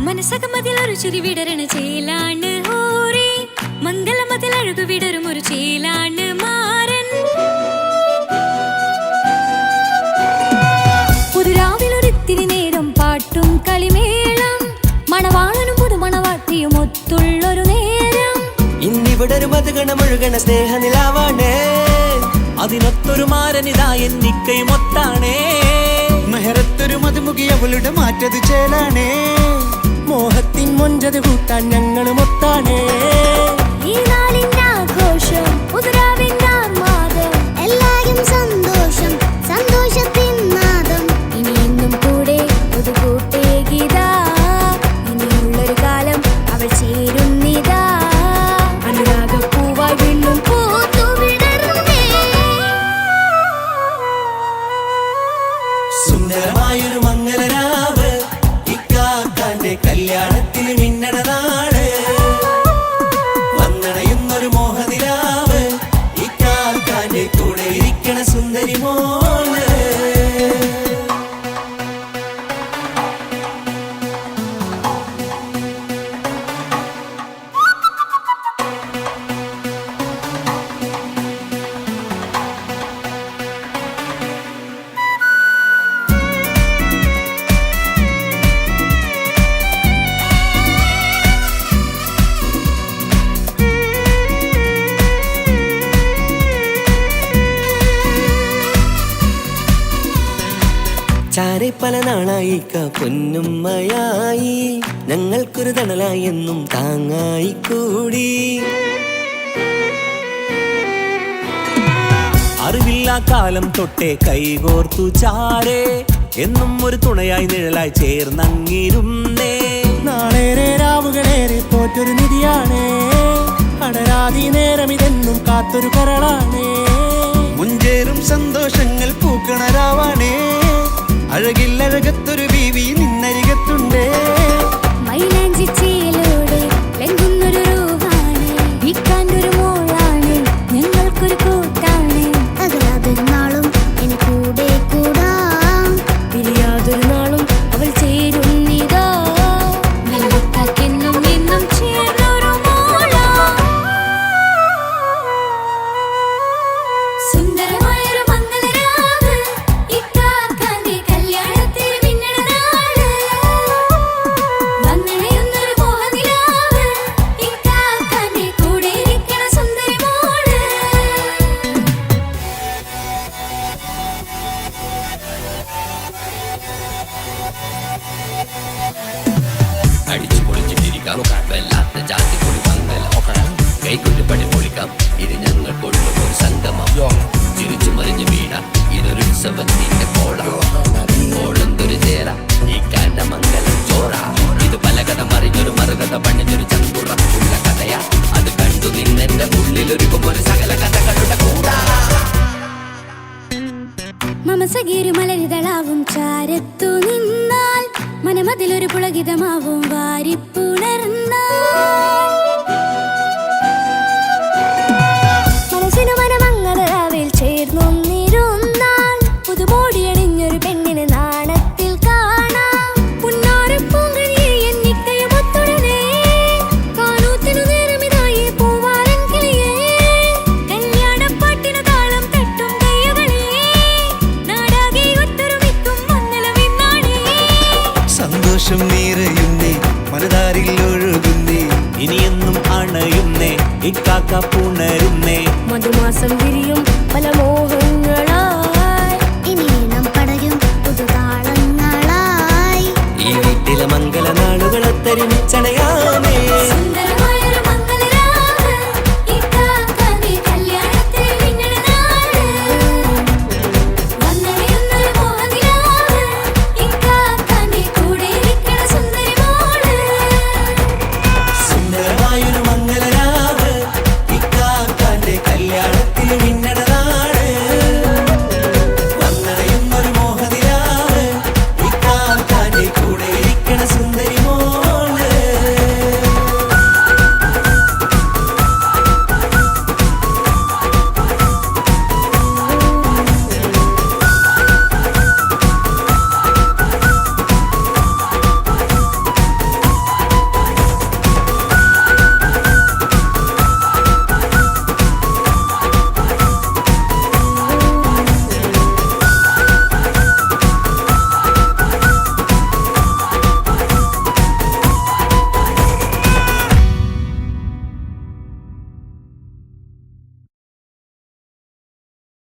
മനസകമതിലൊരു ചിരി വിടരണ ചേലാണ് ഹോറി മംഗളമതിൽ അഴകു വിടരും ഒരു ചേലാണ് മാരൻ. പുതുരാവിലൊരിത്തിരി നേരം പാട്ടും കളിമേളം മണവാളനും പുതുമണവാട്ടിയും ഒത്തുള്ളൊരു നേരം. ഇന്നിവിടെ ഒരു മധുഗണമൊഴുകണ സ്നേഹനിലാവാണേ. അതിനൊത്തൊരു മാരനിതാ എന്നിക്കയും ഒത്താണേ. മെഹറത്തൊരു മധുമുഖി അവളുടെ മാറ്റത് ചേലാണേ. മോഹത്തിൻ മൊഞ്ചത് കൂട്ടാൻ ഞങ്ങളും ഒത്താണേ. ഈ നാളിന്റെ ആഘോഷം പുതുരാവിന്റെ ആർമാദം എല്ലാരും സന്തോഷം സന്തോഷത്തിൻ നാദം. ഇനി എന്നും കൂടെ ഒരു കൂട്ടേകിതാ ഇനിയുള്ളൊരു കാലം അവൾ ചേരുന്നിതാ. അനുരാഗപ്പൂവായി വീണ്ടും പൂത്തു വിടരുന്നേ. സുന്ദരമായൊരു മംഗളരാവ് ഇക്കാക്കാന്റെ കല്യാണത്തിന് മിന്നണ നാള്. വന്നണയുന്നൊരു മോഹനിലാവ് ഇക്കാക്കാന്റെ കൂടെ ഇരിക്കണ സുന്ദരി മോള്. ചാരെ പല നാളായി പൊന്നുമ്മയായി ഞങ്ങൾക്കൊരു തണലായി എന്നും താങ്ങായി കൂടി. അറിവില്ലാ കാലം തൊട്ടേ കൈകോർത്തു ചാരേ എന്നും ഒരു തുണയായി നിഴലായി ചേർന്നങ്ങിരുന്നേ. നാളേറെ രാവുകളേറെ പോറ്റൊരു നിധിയാണേ. അടരാതി നേരം ഇതെന്നും കാത്തൊരു കരളാണേ. മുഞ്ചേറും സന്തോഷങ്ങൾ പൂക്കണരാവാണേ. അഴകില്ലഴകത്തൊരു ബീവി നിന്നരികത്തുണ്ടേ. മൈലാഞ്ചി ചേലോടെ ലംഘുന്നൊരു രൂപാണ് ഇക്കാന്റെ ഒരു മോളാണ് ഞങ്ങൾക്കൊരു കൂട്ടാണ്. അതൊരു നാളും എൻ കൂടെ കൂടാം പിരിയാതൊരു നാളും അവൾ ചേരുന്നിതാ. നെല്ലിക്കാക്കെന്നും എന്നും ചേർന്നൊരു മോളാ. സുന്ദരമായൊരു മംഗളരാവ് ഇക്കാക്കാന്റെ കല്യാണത്തിന് മിന്നണ നാള്. വന്നണയുന്നൊരു മോഹനിലാവ് ഇക്കാക്കാന്റെ കൂടെ ഇരിക്കണ സുന്ദരി മോള്. അടിച്ചു പൊളിച്ചിട്ടിരിക്കാം വല്ലാത്ത ജാതി പൊളി മംഗലം കൈകൊണ്ടു പണി പൊളിക്കാം. ഇത് ഞങ്ങൾ കൊള്ളും ഒരു സംഗമം. ചിരിച്ചു മറിഞ്ഞു വീണ ഇതൊരു ഉത്സവത്തിന്റെ കോളം. കോളന്തൊരു ചേര ഈ കാന്റെ മംഗലം ചോറ. ഇത് പലകഥ മറിഞ്ഞൊരു മറുകഥ പണിഞ്ഞൊരു ചങ്കുറപ്പുള്ള കഥയാ. അത് കണ്ടു നിന്നെന്റെ ഉള്ളിലൊരുക്കും ഒരു സകല കഥകളുടെ കൂടാ. മമസഗീരു മലരിതളാവും ചാരത്തു നിന്നാൽ മനമതിലൊരു പുളകിതമാവും വാരിപ്പുണർന്നാൽ ഇനിയെന്നും അണയുന്നേ ഇക്കാക്ക പുണരുന്നേ. മധുമാസം വിരിയും പല മോഹങ്ങളായി ഇനി ഈണം പടരും പുതുതാളങ്ങളായി ഈ വീട്ടിലെ മംഗളനാളുകളൊത്തരിച്ചണയാമേ.